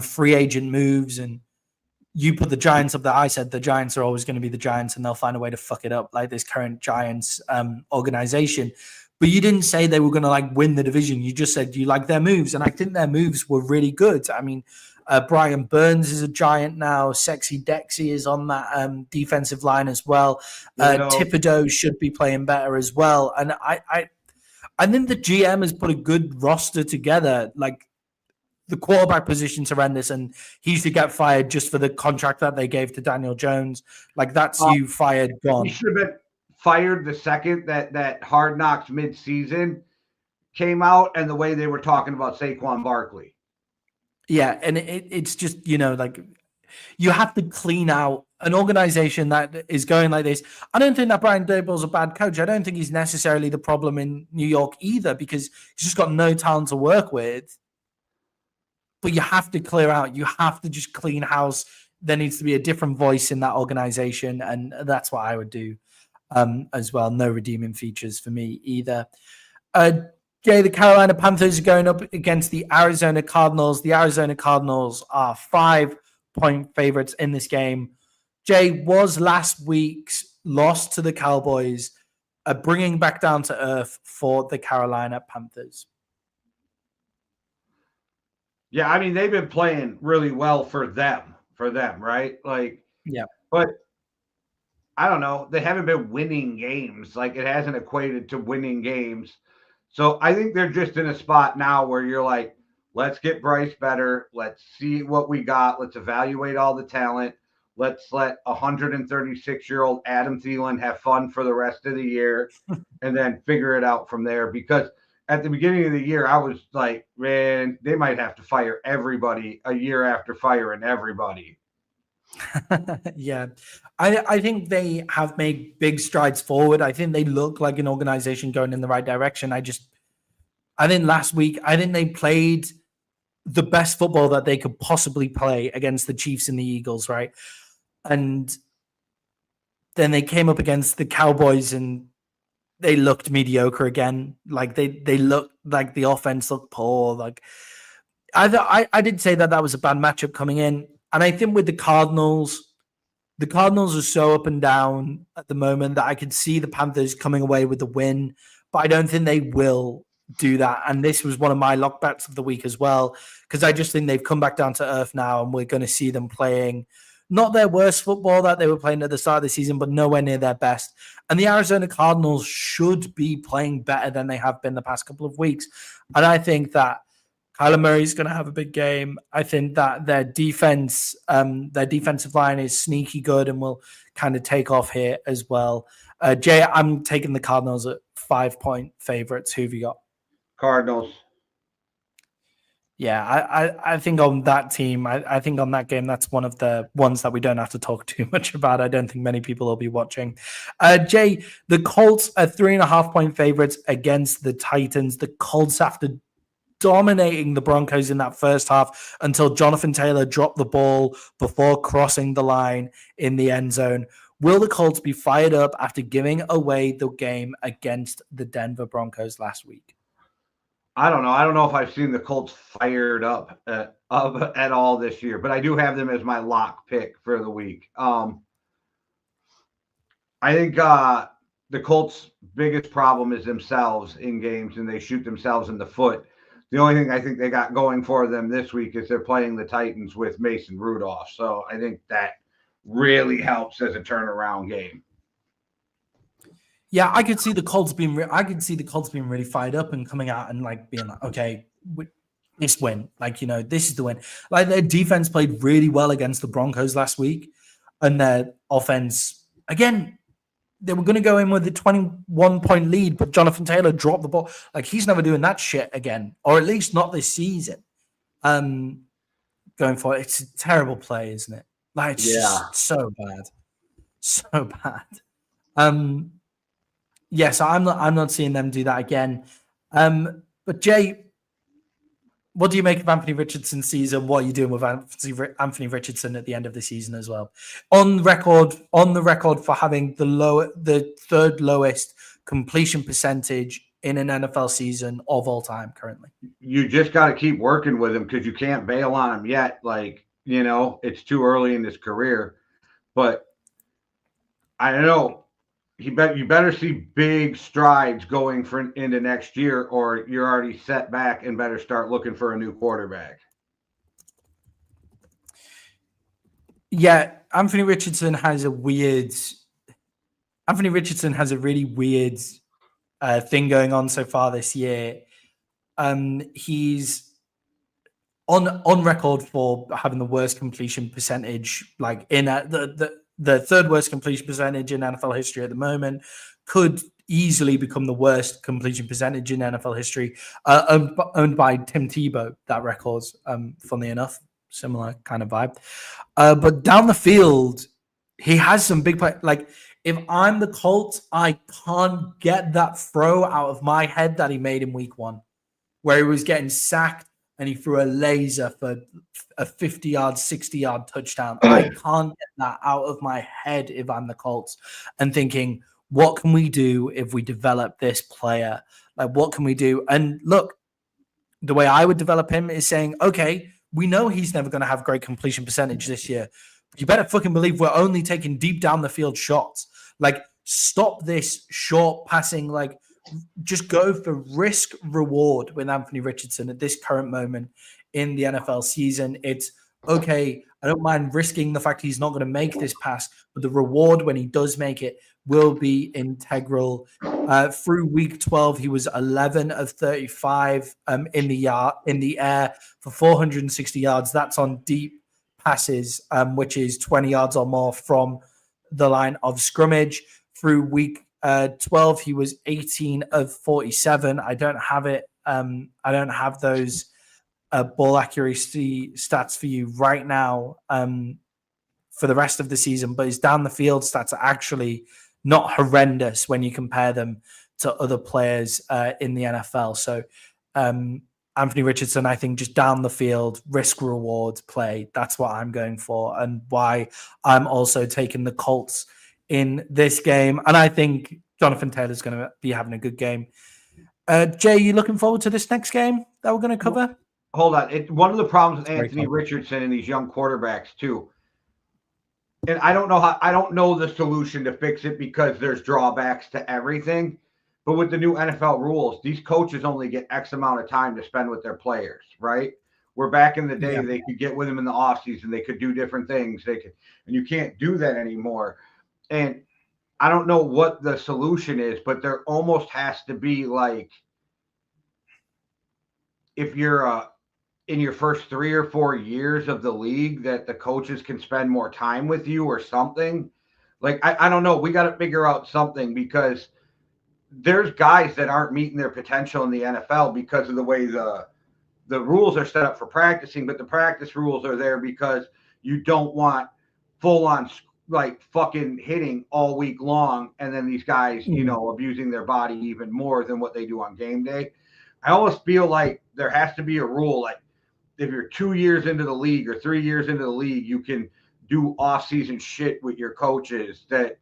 free agent moves, and you put the Giants up there. I said the Giants are always going to be the Giants, and they'll find a way to fuck it up, like this current Giants organization. But you didn't say they were going to like win the division. You just said you like their moves, and I think their moves were really good. I mean, Brian Burns is a Giant now. Sexy Dexy is on that defensive line as well. Thibodeau should be playing better as well. And I think the GM has put a good roster together. Like the quarterback position's horrendous, and he should get fired just for the contract that they gave to Daniel Jones. Like that's you fired, gone. He should have been fired the second that Hard Knocks mid-season came out, and the way they were talking about Saquon Barkley. Yeah, and it's just, like you have to clean out an organization that is going like this. I don't think that Brian Daboll's a bad coach. I don't think he's necessarily the problem in New York either, because he's just got no talent to work with. But you have to clear out. You have to just clean house. There needs to be a different voice in that organization, and that's what I would do as well. No redeeming features for me either. Jay, the Carolina Panthers are going up against the Arizona Cardinals. The Arizona Cardinals are 5-point favorites in this game. Jay, was last week's loss to the Cowboys bringing back down to earth for the Carolina Panthers? Yeah, I mean, they've been playing really well for them, right? Like, yeah. But I don't know. They haven't been winning games. Like, it hasn't equated to winning games. So I think they're just in a spot now where you're like, let's get Bryce better. Let's see what we got. Let's evaluate all the talent. Let's let 136-year-old Adam Thielen have fun for the rest of the year and then figure it out from there. Because at the beginning of the year, I was like, man, they might have to fire everybody a year after firing everybody. Yeah, I think they have made big strides forward. I think they look like an organization going in the right direction. I think last week, I think they played the best football that they could possibly play against the Chiefs and the Eagles, right? And then they came up against the Cowboys and they looked mediocre again. Like they looked like the offense looked poor. Like I did say that was a bad matchup coming in, and I think with the Cardinals are so up and down at the moment that I could see the Panthers coming away with the win, but I don't think they will do that. And this was one of my lock bets of the week as well, because I just think they've come back down to earth now, and we're going to see them playing not their worst football that they were playing at the start of the season, but nowhere near their best. And the Arizona Cardinals should be playing better than they have been the past couple of weeks. And I think that Kyler Murray's going to have a big game. I think that their defensive line is sneaky good and will kind of take off here as well. Jay, I'm taking the Cardinals at 5-point favorites. Who have you got? Cardinals. Yeah, I think on that team, I think on that game, that's one of the ones that we don't have to talk too much about. I don't think many people will be watching. Jay, the Colts are 3.5-point favorites against the Titans. The Colts, after dominating the Broncos in that first half until Jonathan Taylor dropped the ball before crossing the line in the end zone. Will the Colts be fired up after giving away the game against the Denver Broncos last week? I don't know. I don't know if I've seen the Colts fired up at all this year, but I do have them as my lock pick for the week. I think the Colts' biggest problem is themselves in games, and they shoot themselves in the foot. The only thing I think they got going for them this week is they're playing the Titans with Mason Rudolph. So I think that really helps as a turnaround game. Yeah, I could see the Colts being really fired up and coming out and like being like, okay, this win, like, you know, this is the win. Like their defense played really well against the Broncos last week, and their offense, again, they were going to go in with a 21-point lead, but Jonathan Taylor dropped the ball. Like he's never doing that shit again, or at least not this season. Going forward, it's a terrible play, isn't it? Like it's just so bad. Yeah, so I'm not seeing them do that again. But Jay, what do you make of Anthony Richardson's season? What are you doing with Anthony Richardson at the end of the season as well? On the record for having the third lowest completion percentage in an NFL season of all time currently. You just got to keep working with him because you can't bail on him yet. Like, you know, it's too early in his career. But I don't know. You better see big strides going into next year, or you're already set back and better start looking for a new quarterback. Yeah, Anthony Richardson has a really weird thing going on so far this year. He's on record for having the worst completion percentage, like in the third worst completion percentage in NFL history at the moment, could easily become the worst completion percentage in NFL history, owned by Tim Tebow, that record's, funnily enough, similar kind of vibe. But down the field, he has some big play. Like, if I'm the Colts, I can't get that throw out of my head that he made in week 1, where he was getting sacked and he threw a laser for a 50-yard, 60-yard touchdown. I can't get that out of my head if I'm the Colts, and thinking, what can we do if we develop this player? Like, what can we do? And look, the way I would develop him is saying, okay, we know he's never going to have great completion percentage this year. You better fucking believe we're only taking deep down the field shots. Like, stop this short passing, like, just go for risk reward with Anthony Richardson at this current moment in the NFL season. It's okay. I don't mind risking the fact he's not going to make this pass, but the reward when he does make it will be integral. Through week 12, he was 11 of 35 in the air for 460 yards. That's on deep passes, which is 20 yards or more from the line of scrimmage. Through week 12, he was 18 of 47. I don't have it. I don't have those ball accuracy stats for you right now for the rest of the season, but his down the field stats are actually not horrendous when you compare them to other players in the NFL. So I'm Anthony Richardson, I think just down the field, risk reward play. That's what I'm going for, and why I'm also taking the Colts in this game. And I think Jonathan Taylor's going to be having a good game. Jay, you looking forward to this next game that we're going to cover? Hold on. One of the problems with Anthony Richardson and these young quarterbacks too, and I don't know the solution to fix it because there's drawbacks to everything. But with the new NFL rules, these coaches only get X amount of time to spend with their players, right? Where back in the day, they could get with them in the offseason. They could do different things. And you can't do that anymore. And I don't know what the solution is, but there almost has to be like, if you're in your first 3 or 4 years of the league, that the coaches can spend more time with you or something. Like, I don't know. We got to figure out something, because there's guys that aren't meeting their potential in the NFL because of the way the rules are set up for practicing, but the practice rules are there because you don't want full on like fucking hitting all week long. And then these guys, abusing their body even more than what they do on game day. I almost feel like there has to be a rule. Like, if you're 2 years into the league or 3 years into the league, you can do off-season shit with your coaches that,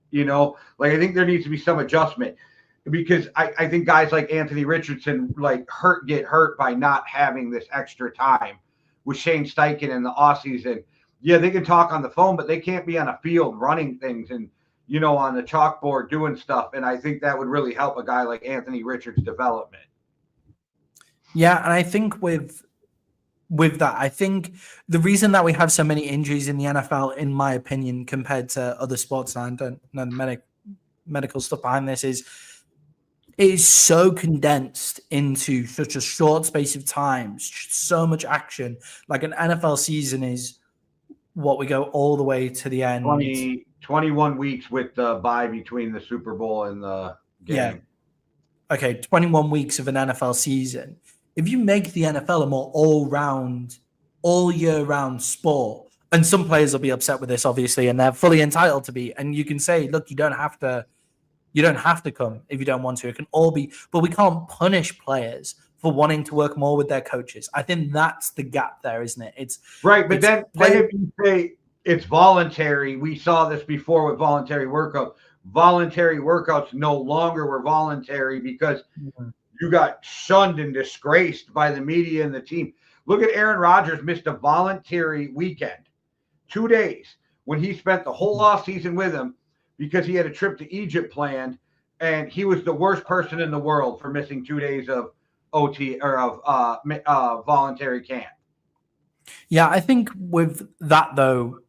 like, I think there needs to be some adjustment, because I think guys like Anthony Richardson get hurt by not having this extra time with Shane Steichen in the offseason. Yeah, they can talk on the phone, but they can't be on a field running things and, on the chalkboard doing stuff. And I think that would really help a guy like Anthony Richards' development. Yeah, and I think with that, I think the reason that we have so many injuries in the NFL, in my opinion, compared to other sports, and I don't know the medical stuff behind this, is it is so condensed into such a short space of time, so much action. Like, an NFL season is what we go all the way to the end. 21 weeks with the bye between the Super Bowl and the game. Yeah. Okay, 21 weeks of an NFL season. If you make the NFL a more all year round sport, and some players will be upset with this, obviously, and they're fully entitled to be, and you can say, look, you don't have to come if you don't want to. It can all be, but we can't punish players for wanting to work more with their coaches. I think that's the gap there, isn't it? It's right. But then if you say it's voluntary, we saw this before with voluntary workouts. Voluntary workouts no longer were voluntary because you got shunned and disgraced by the media and the team. Look at Aaron Rodgers missed a voluntary weekend, 2 days, when he spent the whole off season with him because he had a trip to Egypt planned, and he was the worst person in the world for missing 2 days of OT or of voluntary camp. Yeah, I think with that though,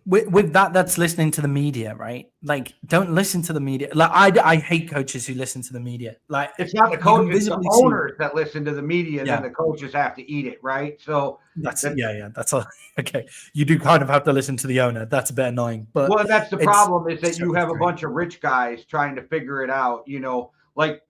with that, that's listening to the media, right? Like, don't listen to the media. Like, I hate coaches who listen to the media. Like, it's not the coaches, the owners that listen to the media, then the coaches have to eat it, right? So that's all. Okay, you do kind of have to listen to the owner. That's a bit annoying, but that's the problem, is that you have a bunch of rich guys trying to figure it out. Like,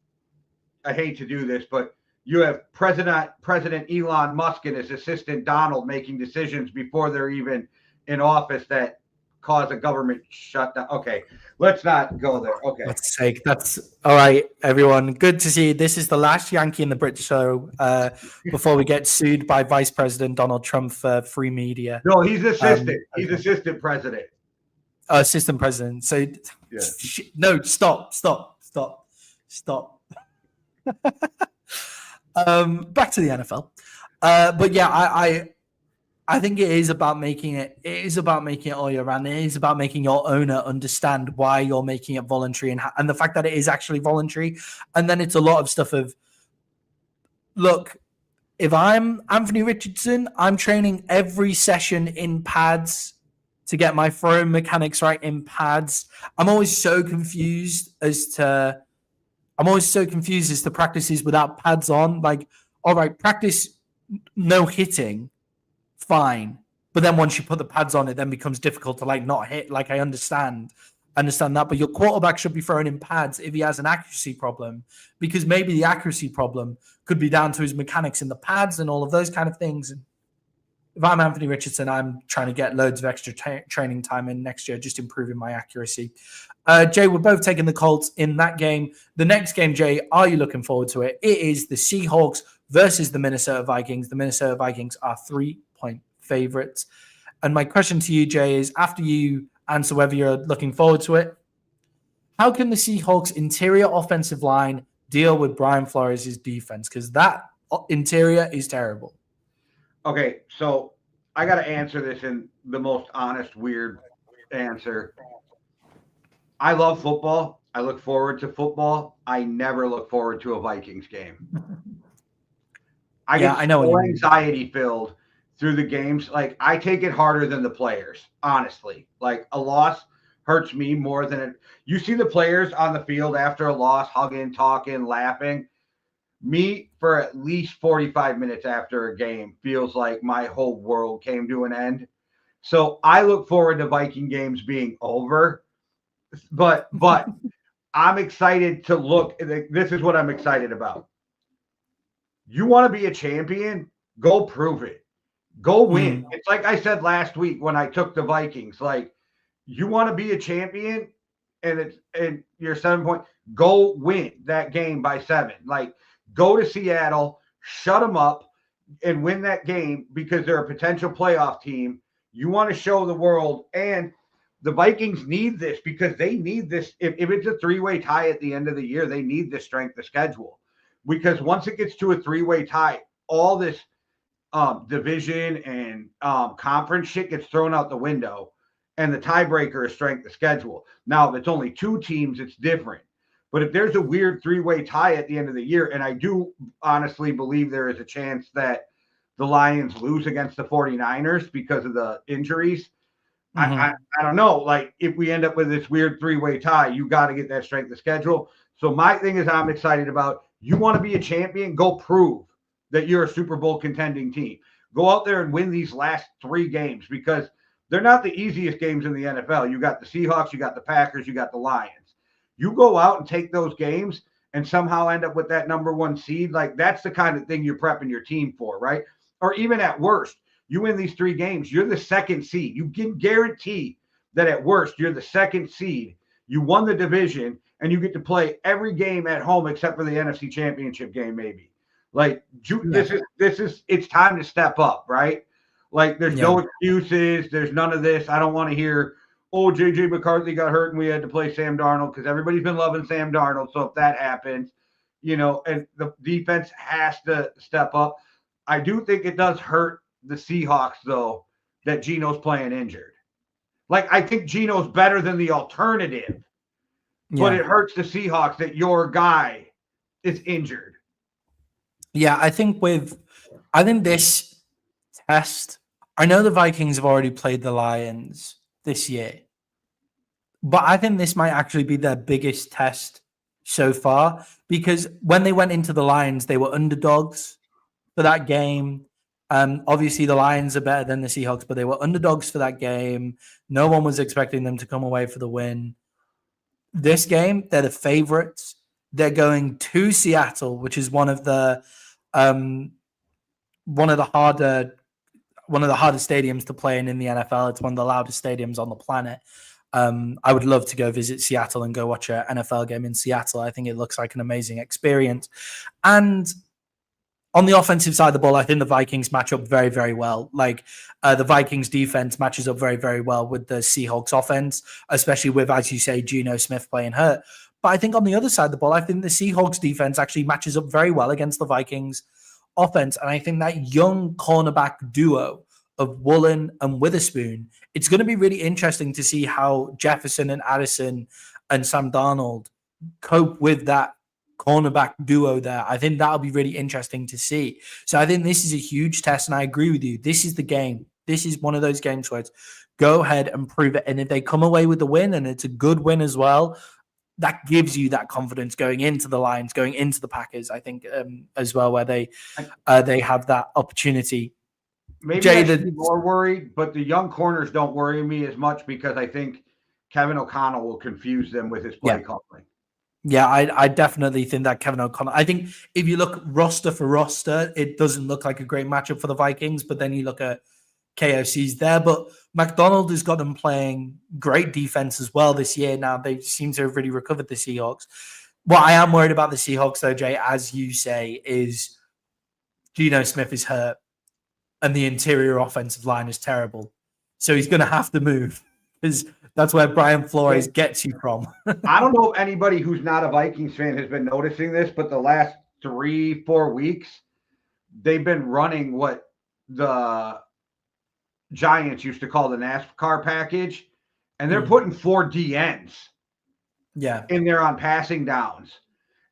I hate to do this, but you have President Elon Musk and his assistant Donald making decisions before they're even in office that cause a government shutdown. Okay, let's not go there. Okay, let's take that's all right, everyone. Good to see you. This is the last Yankee and the Brit show before we get sued by Vice President Donald Trump for free media. No, he's assistant. He's assistant president. Assistant president. So no, stop. Back to the NFL. But yeah, I think it is about making it. It is about making it all year round. It is about making your owner understand why you're making it voluntary and the fact that it is actually voluntary. And then it's a lot of stuff of, look, if I'm Anthony Richardson, I'm training every session in pads to get my throwing mechanics right in pads. I'm always so confused as to practices without pads on. Like, all right, practice no hitting. Fine, but then once you put the pads on, it then becomes difficult to not hit. Like, I understand that, but your quarterback should be throwing in pads if he has an accuracy problem, because maybe the accuracy problem could be down to his mechanics in the pads and all of those kind of things. And if I'm Anthony Richardson, I'm trying to get loads of extra training time in next year, just improving my accuracy. Jay, we're both taking the Colts in that game. The next game, Jay, are you looking forward to it? It is the Seahawks versus the Minnesota Vikings. The Minnesota Vikings are 3-point favorites. And my question to you, Jay, is after you answer whether you're looking forward to it, how can the Seahawks interior offensive line deal with Brian Flores' defense? Because that interior is terrible. Okay, so I got to answer this in the most honest, weird answer. I love football. I look forward to football. I never look forward to a Vikings game. I get so anxiety filled through the games. Like, I take it harder than the players, honestly. Like, a loss hurts me more than it. You see the players on the field after a loss, hugging, talking, laughing. Me, for at least 45 minutes after a game, feels like my whole world came to an end. So I look forward to Viking games being over. But I'm excited to look. This is what I'm excited about. You want to be a champion? Go prove it. Go win. It's like I said last week when I took the Vikings. Like, you want to be a champion, and you're 7 point. Go win that game by 7. Like, go to Seattle, shut them up, and win that game because they're a potential playoff team. You want to show the world, and the Vikings need this because they need this. If it's a 3-way tie at the end of the year, they need this strength of schedule. Because once it gets to a 3-way tie, all this division and conference shit gets thrown out the window, and the tiebreaker is strength of schedule. Now, if it's only 2 teams, it's different. But if there's a weird 3-way tie at the end of the year, and I do honestly believe there is a chance that the Lions lose against the 49ers because of the injuries, I don't know. Like, if we end up with this weird 3-way tie, you got to get that strength of schedule. So my thing is I'm excited about, you want to be a champion, go prove that you're a Super Bowl contending team. Go out there and win these last 3 games because they're not the easiest games in the NFL. You got the Seahawks, you got the Packers, you got the Lions. You go out and take those games and somehow end up with that number 1 seed. Like, that's the kind of thing you're prepping your team for, right? Or even at worst, you win these 3 games, you're the 2nd seed. You can guarantee that at worst, you're the 2nd seed. You won the division, and you get to play every game at home except for the NFC Championship game, maybe. Like, this is it's time to step up, right? Like, there's no excuses. There's none of this. I don't want to hear, oh, J.J. McCarthy got hurt and we had to play Sam Darnold, because everybody's been loving Sam Darnold. So if that happens, and the defense has to step up. I do think it does hurt the Seahawks, though, that Geno's playing injured. Like, I think Geno's better than the alternative, but it hurts the Seahawks that your guy is injured. Yeah, I think this test, I know the Vikings have already played the Lions this year, but I think this might actually be their biggest test so far, because when they went into the Lions, they were underdogs for that game. Obviously, the Lions are better than the Seahawks, but they were underdogs for that game. No one was expecting them to come away for the win. This game, they're the favorites. They're going to Seattle, which is one of the hardest stadiums to play in the NFL. It's one of the loudest stadiums on the planet. I would love to go visit Seattle and go watch an NFL game in Seattle. I think it looks like an amazing experience. And on the offensive side of the ball, I think the Vikings match up very, very well. Like, the Vikings defense matches up very, very well with the Seahawks offense, especially with, as you say, Geno Smith playing hurt. But I think on the other side of the ball, I think the Seahawks defense actually matches up very well against the Vikings offense. And I think that young cornerback duo of Woolen and Witherspoon, it's going to be really interesting to see how Jefferson and Addison and Sam Darnold cope with that cornerback duo there. I think that'll be really interesting to see. So I think this is a huge test, and I agree with you. This is the game. This is one of those games where it's go ahead and prove it. And if they come away with the win, and it's a good win as well, that gives you that confidence going into the Lions, going into the Packers, I think, as well, where they have that opportunity. Maybe Jay, I should be more worried, but the young corners don't worry me as much because I think Kevin O'Connell will confuse them with his play calling. Yeah, I definitely think that Kevin O'Connell. I think if you look roster for roster, it doesn't look like a great matchup for the Vikings. But then you look at KOC's there, but McDonald has got them playing great defense as well this year. Now they seem to have really recovered the Seahawks. What I am worried about the Seahawks, though, Jay, as you say, is Geno Smith is hurt and the interior offensive line is terrible. So he's going to have to move because that's where Brian Flores gets you from. I don't know if anybody who's not a Vikings fan has been noticing this, but the last 3-4 weeks, they've been running what the Giants used to call the NASCAR package, and they're putting 4 DNs in there on passing downs.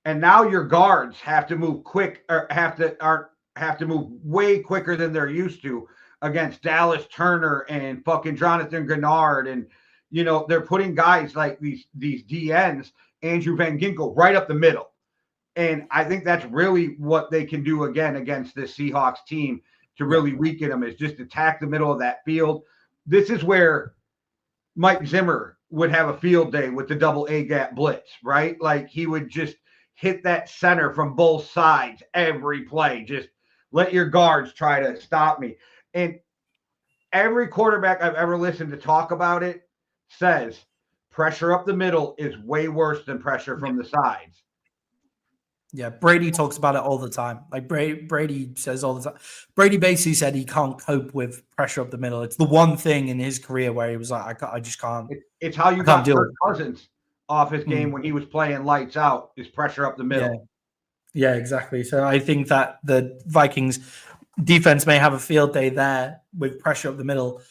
And now your guards have to move quick or have to move way quicker than they're used to against Dallas Turner and fucking Jonathan Gennard. And, you know, they're putting guys like these DNs, Andrew Van Ginkel, right up the middle. And I think that's really what they can do again against this Seahawks team to really weaken them, is just attack the middle of that field. This is where Mike Zimmer would have a field day with the double A gap blitz, right? Like he would just hit that center from both sides every play. Just let your guards try to stop me. And every quarterback I've ever listened to talk about it says pressure up the middle is way worse than pressure from the sides. Yeah, Brady talks about it all the time. Like Brady says all the time. Brady basically said he can't cope with pressure up the middle. It's the one thing in his career where he was like, I just can't. It's how you got Kirk Cousins off his game when he was playing lights out, is pressure up the middle. Yeah, exactly. So I think that the Vikings defense may have a field day there with pressure up the middle.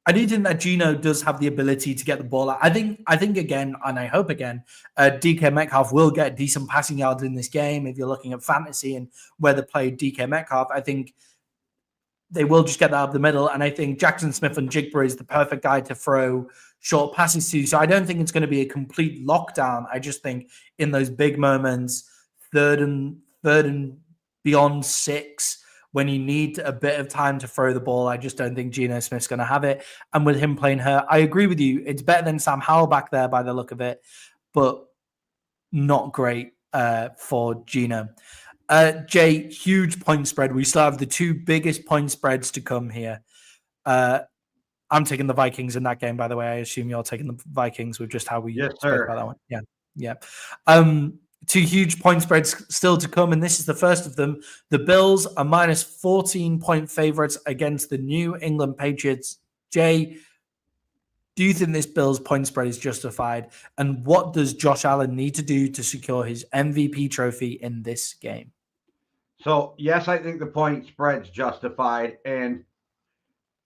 I do think that Geno does have the ability to get the ball out. I think again, and I hope again, DK Metcalf will get decent passing yards in this game. If you're looking at fantasy and where they played DK Metcalf, I think they will just get that up the middle. And I think Jackson Smith and Jigba is the perfect guy to throw short passes to. So I don't think it's going to be a complete lockdown. I just think in those big moments, third and beyond 6, when you need a bit of time to throw the ball, I just don't think Geno Smith's going to have it. And with him playing hurt, I agree with you. It's better than Sam Howell back there by the look of it, but not great for Geno. Jay, huge point spread. We still have the 2 biggest point spreads to come here. I'm taking the Vikings in that game, by the way. I assume you're taking the Vikings with just how we spoke about that one. Yeah. 2 huge point spreads still to come, and this is the first of them. The Bills are minus 14-point favorites against the New England Patriots. Jay, do you think this Bills point spread is justified? And what does Josh Allen need to do to secure his MVP trophy in this game? So, yes, I think the point spread's justified, and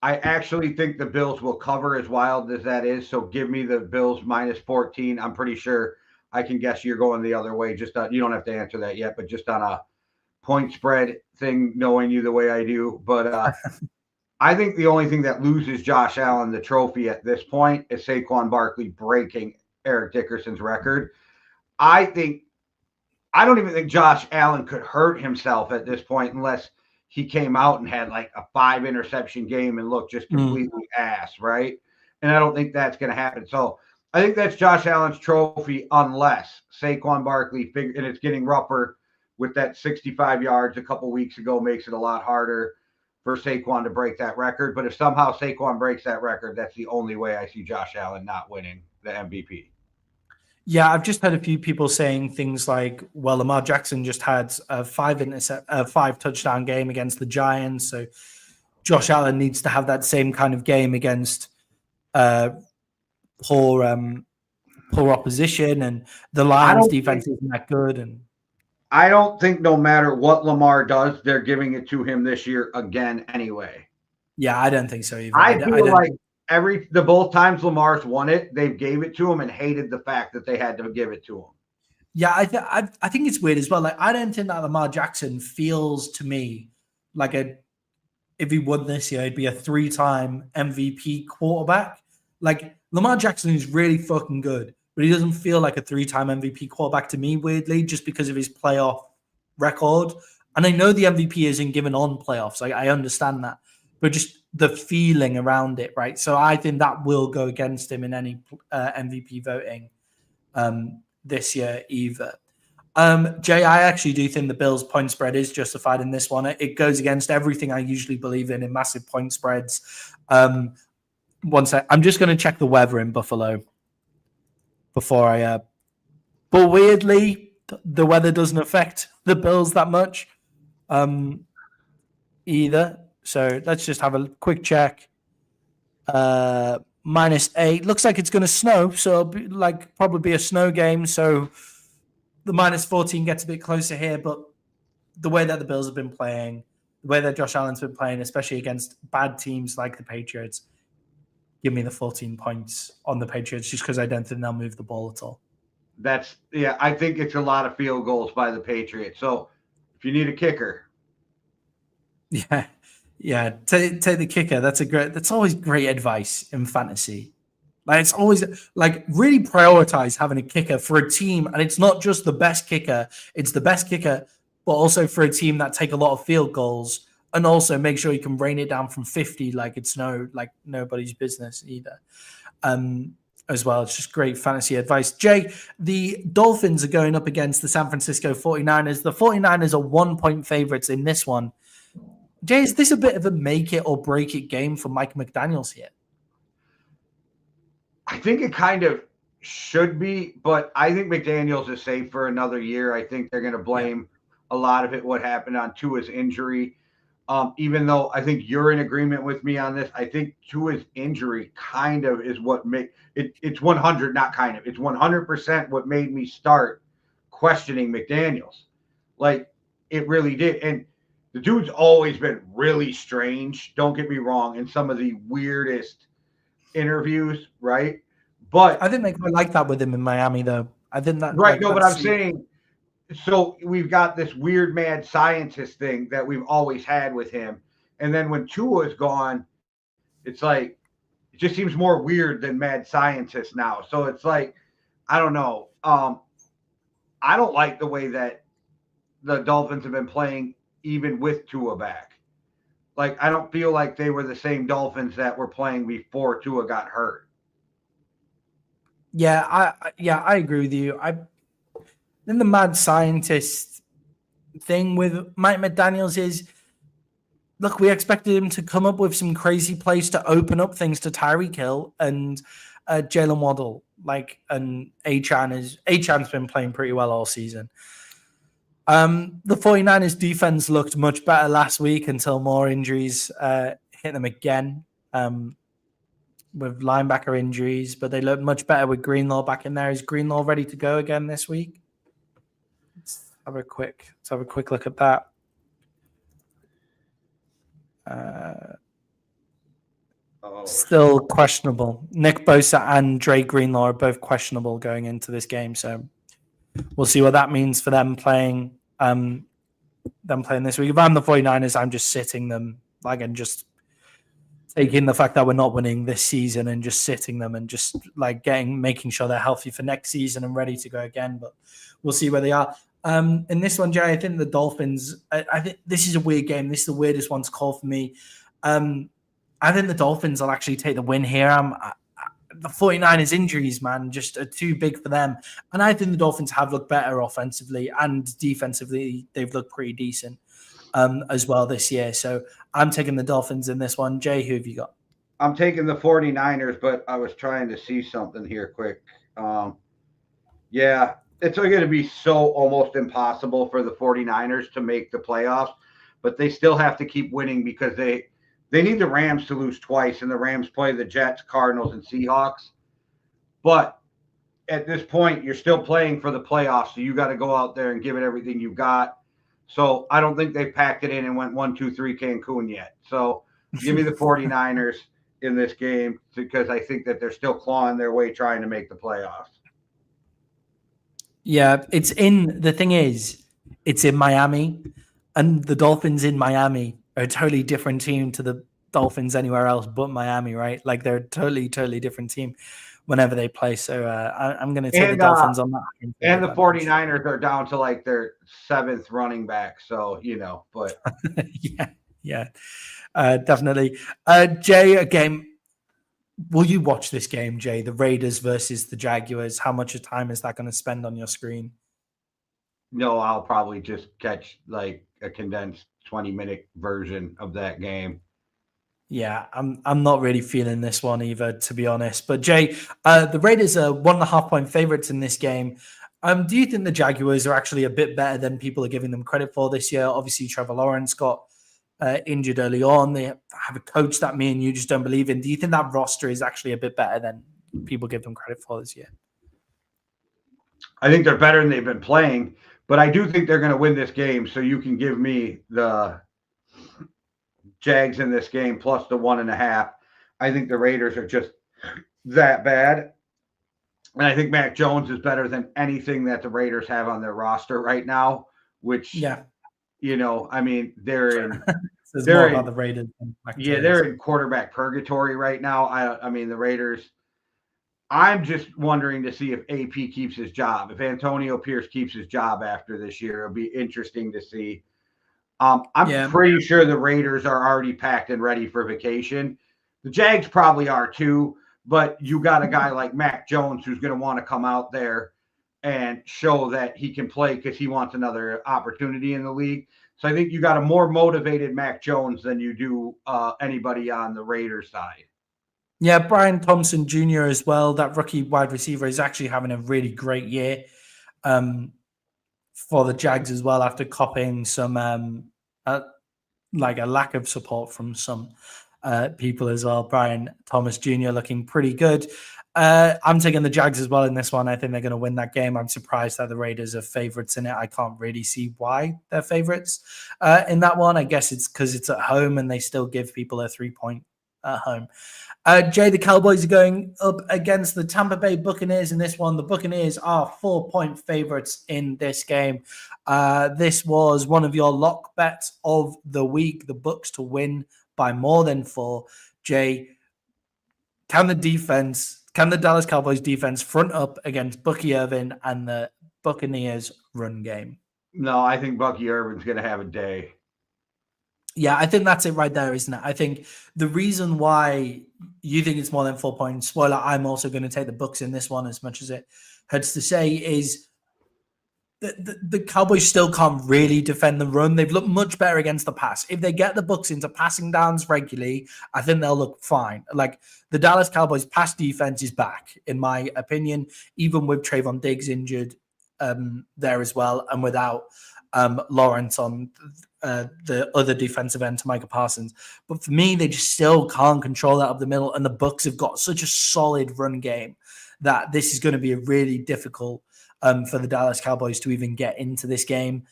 I actually think the Bills will cover, as wild as that is. So give me the Bills minus 14. I'm pretty sure I can guess you're going the other way. Just you don't have to answer that yet, but just on a point spread thing, knowing you the way I do. But I think the only thing that loses Josh Allen the trophy at this point is Saquon Barkley breaking Eric Dickerson's record. I don't even think Josh Allen could hurt himself at this point unless he came out and had like a 5 interception game and looked just completely ass, right? And I don't think that's going to happen. So I think that's Josh Allen's trophy unless Saquon Barkley and it's getting rougher with that 65 yards a couple weeks ago makes it a lot harder for Saquon to break that record. But if somehow Saquon breaks that record, that's the only way I see Josh Allen not winning the MVP. Yeah, I've just heard a few people saying things like, well, Lamar Jackson just had a 5 touchdown game against the Giants. So Josh Allen needs to have that same kind of game against poor opposition, and the Lions defense isn't that good. And I don't think no matter what Lamar does, they're giving it to him this year again anyway. Yeah, I don't think so either. I feel like both times Lamar's won it, they gave it to him and hated the fact that they had to give it to him. Yeah, I think it's weird as well. Like, I don't think that Lamar Jackson feels to me like if he won this year, he'd be a 3-time MVP quarterback. Like, Lamar Jackson is really fucking good, but he doesn't feel like a 3-time MVP quarterback to me, weirdly, just because of his playoff record. And I know the MVP isn't given on playoffs. I understand that, but just the feeling around it, right? So I think that will go against him in any MVP voting this year either. Jay, I actually do think the Bills' point spread is justified in this one. It goes against everything I usually believe in massive point spreads. One sec. I'm just going to check the weather in Buffalo before I. But weirdly, the weather doesn't affect the Bills that much either. So let's just have a quick check. -8. Looks like it's going to snow. So it'll be probably be a snow game. So the -14 gets a bit closer here. But the way that the Bills have been playing, the way that Josh Allen's been playing, especially against bad teams like the Patriots, give me the 14 points on the Patriots just because I don't think they'll move the ball at all. I think it's a lot of field goals by the Patriots. So if you need a kicker. Yeah. Take the kicker. That's always great advice in fantasy. It's always really prioritize having a kicker for a team. And it's not just the best kicker. It's the best kicker, but also for a team that take a lot of field goals, and also make sure you can rain it down from 50 like it's nobody's business either. As well, it's just great fantasy advice. Jay, the Dolphins are going up against the San Francisco 49ers. The 49ers are 1-point favorites in this one. Jay, is this a bit of a make it or break it game for Mike McDaniels here? I think it kind of should be, but I think McDaniels is safe for another year. I think they're going to blame a lot of it what happened on Tua's injury. Even though I think you're in agreement with me on this, I think Tua's injury kind of is what made it. It's 100, not kind of. It's 100% what made me start questioning McDaniels. It really did. And the dude's always been really strange. Don't get me wrong. In some of the weirdest interviews, right? But I think they quite like that with him in Miami, though. I think that right. No, but I'm saying. So we've got this weird mad scientist thing that we've always had with him. And then when Tua is gone, it's it just seems more weird than mad scientist now. So it's I don't know. I don't like the way that the Dolphins have been playing even with Tua back. I don't feel like they were the same Dolphins that were playing before Tua got hurt. Yeah, I agree with you. Then the mad scientist thing with Mike McDaniels is, look, we expected him to come up with some crazy plays to open up things to Tyreek Hill and Jalen Waddle. And Achan's been playing pretty well all season. The 49ers defense looked much better last week until more injuries hit them again with linebacker injuries, but they looked much better with Greenlaw back in there. Is Greenlaw ready to go again this week? Let's have a quick look at that. Still questionable. Nick Bosa and Dre Greenlaw are both questionable going into this game, so we'll see what that means for them playing this week. If I'm the 49ers, I'm just sitting them, and just taking the fact that we're not winning this season and just sitting them and just making sure they're healthy for next season and ready to go again. But we'll see where they are. In this one, Jay, I think the Dolphins, I think this is a weird game. This is the weirdest one to call for me. I think the Dolphins will actually take the win here. The 49ers injuries, man, just are too big for them. And I think the Dolphins have looked better offensively and defensively. They've looked pretty decent as well this year. So I'm taking the Dolphins in this one. Jay, who have you got? I'm taking the 49ers, but I was trying to see something here quick. It's going to be so almost impossible for the 49ers to make the playoffs, but they still have to keep winning because they need the Rams to lose twice, and the Rams play the Jets, Cardinals, and Seahawks. But at this point, you're still playing for the playoffs, so you got to go out there and give it everything you got. So I don't think they've packed it in and went 1-2-3 Cancun yet. So give me the 49ers in this game because I think that they're still clawing their way trying to make the playoffs. Yeah, the thing is, it's in Miami, and the Dolphins in Miami are a totally different team to the Dolphins anywhere else but Miami, right? They're a totally, totally different team whenever they play. So I'm going to take the Dolphins on that. And the 49ers are down to their seventh running back. So, but. yeah, definitely. Jay, again, will you watch this game, Jay? The Raiders versus the Jaguars. How much time is that going to spend on your screen? No, I'll probably just catch like a condensed 20-minute version of that game. Yeah, I'm not really feeling this one either, to be honest. But Jay, the Raiders are 1.5 point favorites in this game. Do you think the Jaguars are actually a bit better than people are giving them credit for this year? Obviously, Trevor Lawrence got injured early on. They have a coach that me and you just don't believe in. Do you think that roster is actually a bit better than people give them credit for this year? I think they're better than they've been playing, but I do think they're going to win this game. So you can give me the Jags in this game plus the 1.5. I think the Raiders are just that bad. And I think Mac Jones is better than anything that the Raiders have on their roster right now, which, I mean, they're in. There's they're more in, about the Raiders. They're in quarterback purgatory right now. I mean, the Raiders. I'm just wondering to see if AP keeps his job. If Antonio Pierce keeps his job after this year, it'll be interesting to see. I'm pretty sure the Raiders are already packed and ready for vacation. The Jags probably are too, but you got a guy like Mac Jones who's going to want to come out there and show that he can play because he wants another opportunity in the league. So I think you got a more motivated Mac Jones than you do anybody on the Raiders side. Yeah, Brian Thompson Jr. as well. That rookie wide receiver is actually having a really great year for the Jags as well after copying some like a lack of support from some people as well. Brian Thomas Jr. looking pretty good. I'm taking the Jags as well in this one. I think they're going to win that game. I'm surprised that the Raiders are favorites in it. I can't really see why they're favorites in that one. I guess it's because it's at home and they still give people a 3-point at home. Jay, the Cowboys are going up against the Tampa Bay Buccaneers in this one. The Buccaneers are 4-point favorites in this game. This was one of your lock bets of the week, the Bucs to win by more than 4. Jay, can the Dallas Cowboys defense front up against Bucky Irvin and the Buccaneers run game? No, I think Bucky Irvin's going to have a day. Yeah, I think that's it right there, isn't it? I think the reason why you think it's more than 4 points, spoiler, I'm also going to take the Bucs in this one as much as it hurts to say, is the Cowboys still can't really defend the run. They've looked much better against the pass. If they get the Bucs into passing downs regularly, I think they'll look fine. Like the Dallas Cowboys pass defense is back, in my opinion, even with Trayvon Diggs injured there as well, and without Lawrence on the other defensive end to Micah Parsons. But for me, they just still can't control that up the middle. And the Bucs have got such a solid run game that this is going to be a really difficult for the Dallas Cowboys to even get into this game.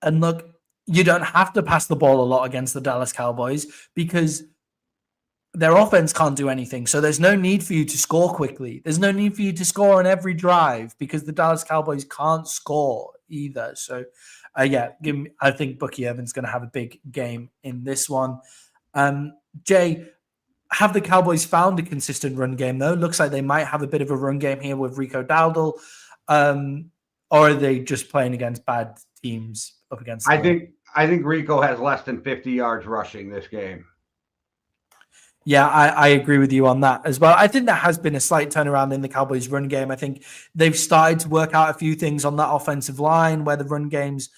And look, you don't have to pass the ball a lot against the Dallas Cowboys because their offense can't do anything. So there's no need for you to score quickly. There's no need for you to score on every drive because the Dallas Cowboys can't score either. So, I think Bucky Irvin's going to have a big game in this one. Jay, have the Cowboys found a consistent run game, though? Looks like they might have a bit of a run game here with Rico Dowdle. Or are they just playing against bad teams up against I think Rico has less than 50 yards rushing this game. Yeah, I agree with you on that as well. I think there has been a slight turnaround in the Cowboys' run game. I think they've started to work out a few things on that offensive line where the run game's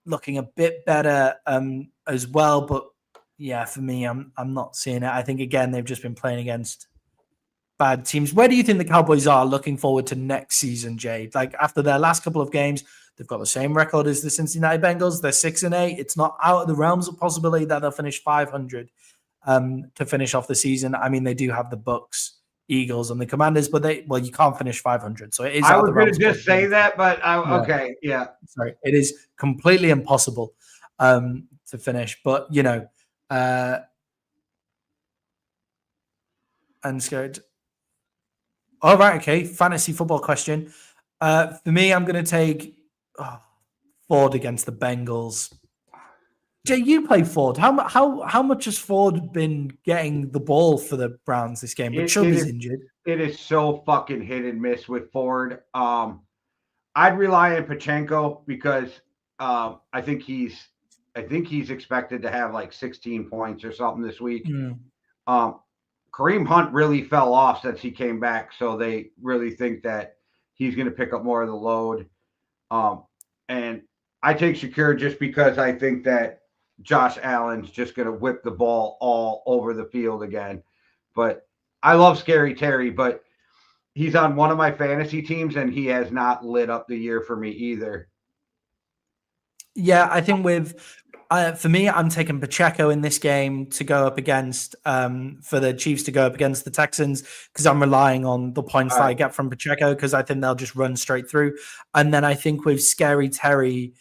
looking a bit better as well. But yeah, for me, I'm not seeing it. I think, again, they've just been playing against bad teams. Where do you think the Cowboys are looking forward to next season, Jay? Like after their last couple of games, they've got the same record as the Cincinnati Bengals. They're 6-8. It's not out of the realms of possibility that they'll finish 500. To finish off the season. I mean, they do have the Bucs, Eagles, and the Commanders, but you can't finish 500. So it is. I was going to just say that, but okay, yeah. Sorry, it is completely impossible to finish. But I'm scared. All right, okay. Fantasy football question. For me, I'm going to take Ford against the Bengals. Jay, you play Ford. How much has Ford been getting the ball for the Browns this game? But Chubb is injured. It is so fucking hit and miss with Ford. I'd rely on Pachenko because I think he's expected to have like 16 points or something this week. Kareem Hunt really fell off since he came back, so they really think that he's going to pick up more of the load. And I take Shakir just because I think that Josh Allen's just going to whip the ball all over the field again. But I love Scary Terry, but he's on one of my fantasy teams, and he has not lit up the year for me either. Yeah, I think for me, I'm taking Pacheco in this game to go up against for the Chiefs to go up against the Texans because I'm relying on the points that I get from Pacheco because I think they'll just run straight through. And then I think with Scary Terry,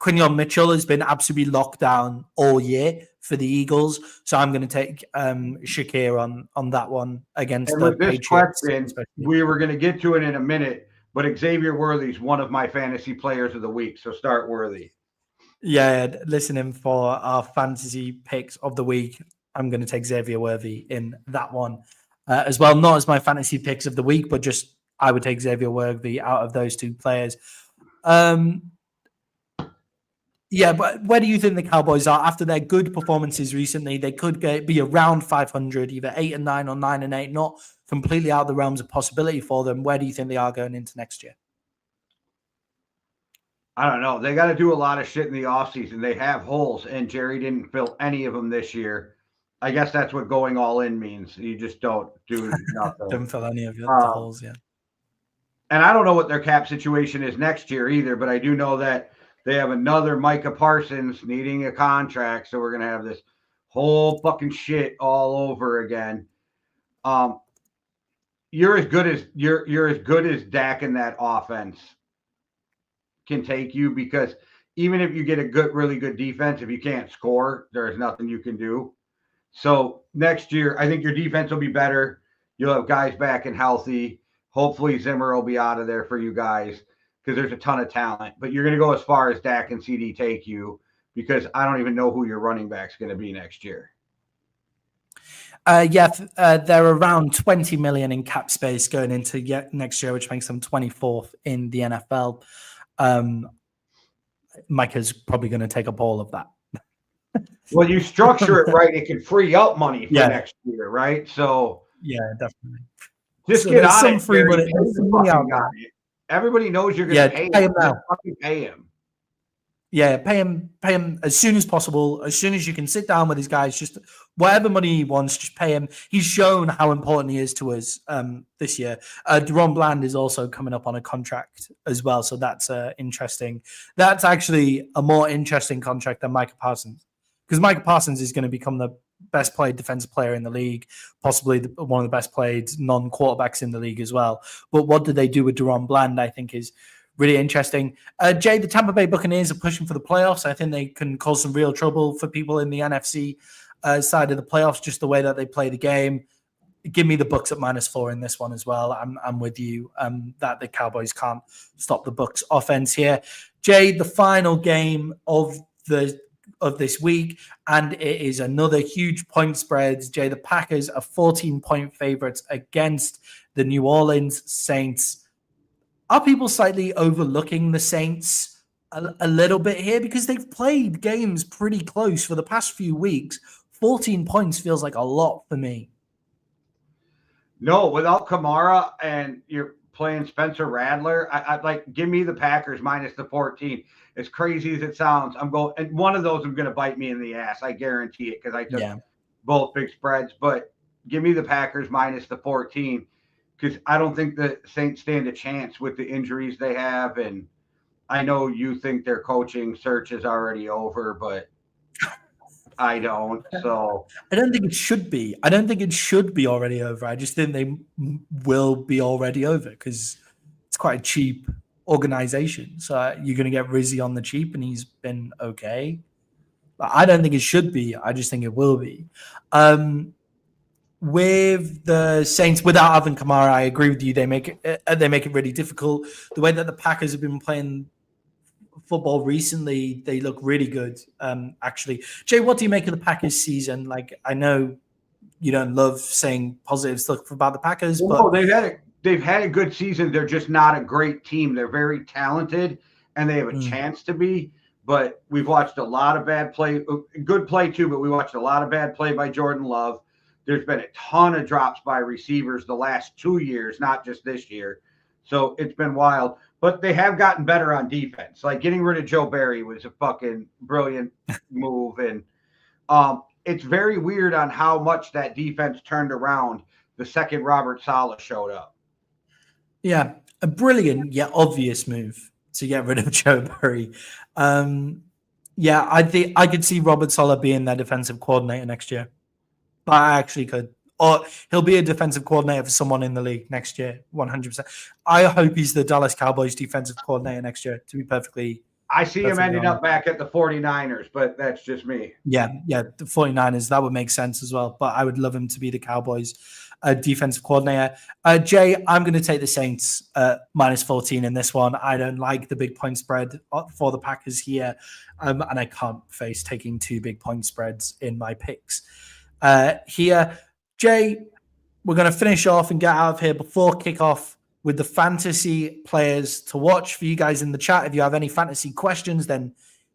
Quinion Mitchell has been absolutely locked down all year for the Eagles, so I'm going to take Shakir on that one against and the with this Patriots. question, we were going to get to it in a minute, but Xavier Worthy's one of my fantasy players of the week, so start Worthy. Yeah, listening for our fantasy picks of the week, I'm going to take Xavier Worthy in that one as well. Not as my fantasy picks of the week, but just I would take Xavier Worthy out of those two players. Yeah, but where do you think the Cowboys are after their good performances recently? They could be around 500, either 8-9 or 9-8, not completely out of the realms of possibility for them. Where do you think they are going into next year? I don't know. They got to do a lot of shit in the offseason. They have holes, and Jerry didn't fill any of them this year. I guess that's what going all in means. You just don't do nothing. Don't fill any of the holes, yeah. And I don't know what their cap situation is next year either, but I do know that they have another Micah Parsons needing a contract, so we're gonna have this whole fucking shit all over again. You're as good as Dak in that offense can take you, because even if you get a really good defense, if you can't score, there's nothing you can do. So next year, I think your defense will be better. You'll have guys back and healthy. Hopefully Zimmer will be out of there for you guys, because there's a ton of talent. But you're going to go as far as Dak and CD take you, because I don't even know who your running back's going to be next year. They're around 20 million in cap space going into next year, which makes them 24th in the NFL. Micah's probably going to take up all of that. Well, you structure it right, it can free up money for next year, right? So yeah, definitely. Just get on it. Free money. Everybody knows you're going to pay him now. Fucking pay him. Yeah, pay him as soon as possible. As soon as you can sit down with these guys, just whatever money he wants, just pay him. He's shown how important he is to us this year. Deron Bland is also coming up on a contract as well, so that's interesting. That's actually a more interesting contract than Micah Parsons, because Micah Parsons is going to become the best played defensive player in the league, possibly one of the best played non-quarterbacks in the league as well. But what do they do with Deron Bland, I think, is really interesting. Jay, the Tampa Bay Buccaneers are pushing for the playoffs. I think they can cause some real trouble for people in the NFC side of the playoffs, just the way that they play the game. Give me the Bucs at -4 in this one as well. I'm with you that the Cowboys can't stop the Bucs offense here. Jay, the final game of this week, and it is another huge point spread. Jay, the Packers are 14-point favorites against the New Orleans Saints. Are people slightly overlooking the Saints a little bit here? Because they've played games pretty close for the past few weeks. 14 points feels like a lot for me. No, without Kamara and you're playing Spencer Rattler, I'd like, give me the Packers minus the 14. As crazy as it sounds, I'm going, and one of those is going to bite me in the ass. I guarantee it, because I took both big spreads. But give me the Packers minus the 14, because I don't think the Saints stand a chance with the injuries they have. And I know you think their coaching search is already over, but I don't. So I don't think it should be. I don't think it should be already over. I just think they will be already over, because it's quite a cheap organization. So you're going to get Rizzy on the cheap, and he's been okay. But I don't think it should be. I just think it will be. With the Saints, without having Kamara, I agree with you. They make it really difficult. The way that the Packers have been playing football recently, they look really good. Actually, Jay, what do you make of the Packers season? Like, I know you don't love saying positive stuff about the Packers, but they've had a good season. They're just not a great team. They're very talented, and they have a chance to be. But we've watched a lot of bad play, good play too. But we watched a lot of bad play by Jordan Love. There's been a ton of drops by receivers the last 2 years, not just this year. So it's been wild. but they have gotten better on defense. Like getting rid of Joe Barry was a fucking brilliant move. And it's very weird on how much that defense turned around the second Robert Saleh showed up. Yeah, a brilliant yet obvious move to get rid of Joe Barry. Yeah, I think I could see Robert Saleh being their defensive coordinator next year. I actually could. Or he'll be a defensive coordinator for someone in the league next year, 100%. I hope he's the Dallas Cowboys defensive coordinator next year, to be perfectly I see him ending up back at the 49ers, but that's just me. Yeah, the 49ers, that would make sense as well. But I would love him to be the Cowboys defensive coordinator. Jay, I'm going to take the Saints minus 14 in this one. I don't like the big point spread for the Packers here. And I can't face taking 2 big point spreads in my picks here. Jay, we're going to finish off and get out of here before kickoff with the fantasy players to watch for you guys in the chat. If you have any fantasy questions, then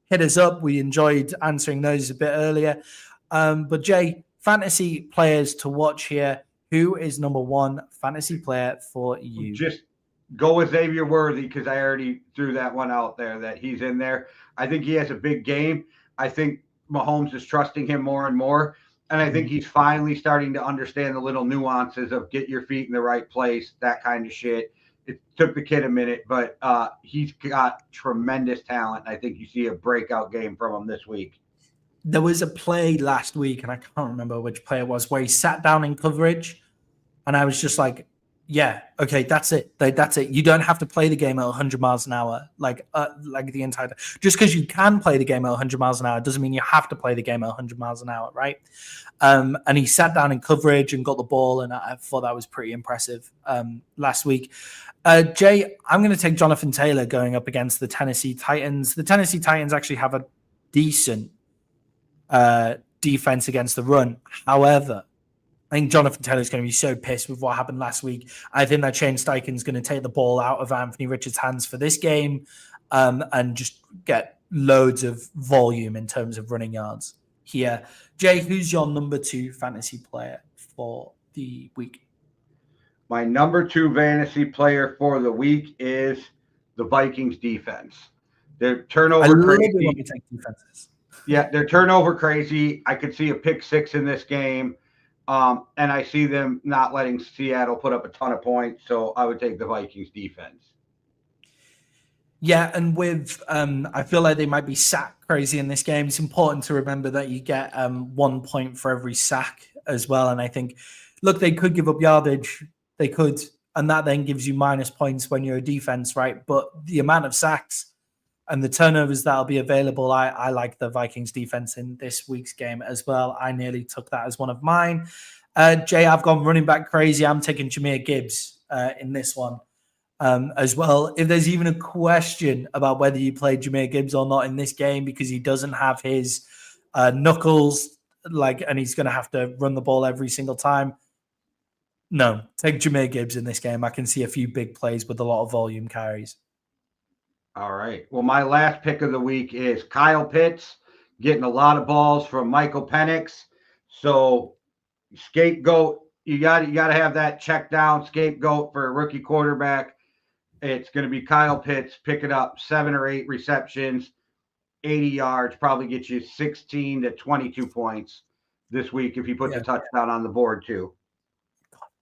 hit us up. We enjoyed answering those a bit earlier. But Jay, fantasy players to watch here. Who is number 1 fantasy player for you? Just go with Xavier Worthy because I already threw that one out there that he's in there. I think he has a big game. I think Mahomes is trusting him more and more. And I think he's finally starting to understand the little nuances of get your feet in the right place, that kind of shit. It took the kid a minute, but he's got tremendous talent. I think you see a breakout game from him this week. There was a play last week, and I can't remember which play it was, where he sat down in coverage, and I was just like, yeah, okay, that's it. That's it. You don't have to play the game at 100 miles an hour, like the entire time. Just because you can play the game at 100 miles an hour doesn't mean you have to play the game at 100 miles an hour, right? And he sat down in coverage and got the ball, and I thought that was pretty impressive last week. Jay, I'm going to take Jonathan Taylor going up against the Tennessee Titans. The Tennessee Titans actually have a decent defense against the run. However, I think Jonathan Taylor's going to be so pissed with what happened last week. I think that Shane Steichen's going to take the ball out of Anthony Richards' hands for this game and just get loads of volume in terms of running yards here. Jay, who's your number 2 fantasy player for the week? My number 2 fantasy player for the week is the Vikings defense. Their turnover crazy. When we take defenses. Yeah, they're turnover crazy. I could see a pick 6 in this game. And I see them not letting Seattle put up a ton of points, so I would take the Vikings defense. Yeah, and with I feel like they might be sack crazy in this game. It's important to remember that you get 1 point for every sack as well. And I think, look, they could give up yardage. They could, and that then gives you minus points when you're a defense, right? But the amount of sacks and the turnovers that'll be available, I like the Vikings defense in this week's game as well. I nearly took that as one of mine. Jay, I've gone running back crazy. I'm taking Jahmyr Gibbs in this one as well. If there's even a question about whether you play Jahmyr Gibbs or not in this game because he doesn't have his knuckles, and he's going to have to run the ball every single time, no, take Jahmyr Gibbs in this game. I can see a few big plays with a lot of volume carries. All right. Well, my last pick of the week is Kyle Pitts, getting a lot of balls from Michael Penix. So scapegoat, you got to have that check down scapegoat for a rookie quarterback. It's going to be Kyle Pitts picking up 7 or 8 receptions, 80 yards, probably get you 16 to 22 points this week if you put the touchdown on the board too.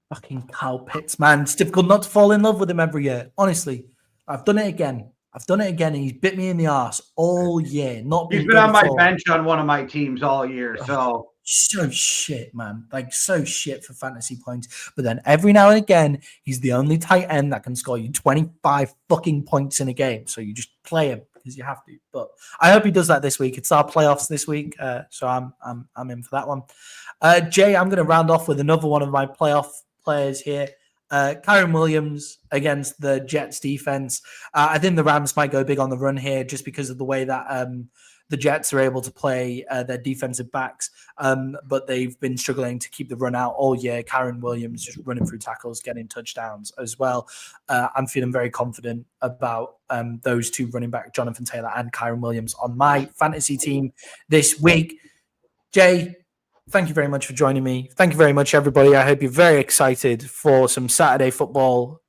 Fucking Kyle Pitts, man. It's difficult not to fall in love with him every year. Honestly, I've done it again, and he's bit me in the ass all year. He's been on my bench on one of my teams all year, so shit, man. So shit for fantasy points. But then every now and again, he's the only tight end that can score you 25 fucking points in a game. So you just play him because you have to. But I hope he does that this week. It's our playoffs this week, so I'm in for that one. Jay, I'm going to round off with another one of my playoff players here. Kyren Williams against the Jets defense. I think the Rams might go big on the run here just because of the way that the Jets are able to play their defensive backs, but they've been struggling to keep the run out all year. Kyren Williams just running through tackles, getting touchdowns as well. I'm feeling very confident about those two running back, Jonathan Taylor and Kyren Williams, on my fantasy team this week. Jay, thank you very much for joining me. Thank you very much, everybody. I hope you're very excited for some Saturday football.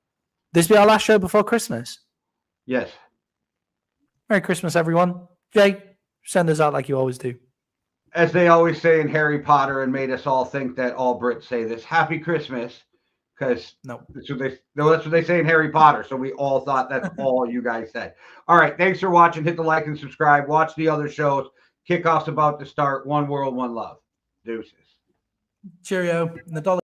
This will be our last show before Christmas. Yes. Merry Christmas, everyone. Jay, send us out like you always do. As they always say in Harry Potter, and made us all think that all Brits say this, Happy Christmas, because No. that's what they say in Harry Potter. So we all thought that's all you guys said. All right, thanks for watching. Hit the like and subscribe. Watch the other shows. Kickoff's about to start. One world, one love. Deuces. Cheerio. Nadal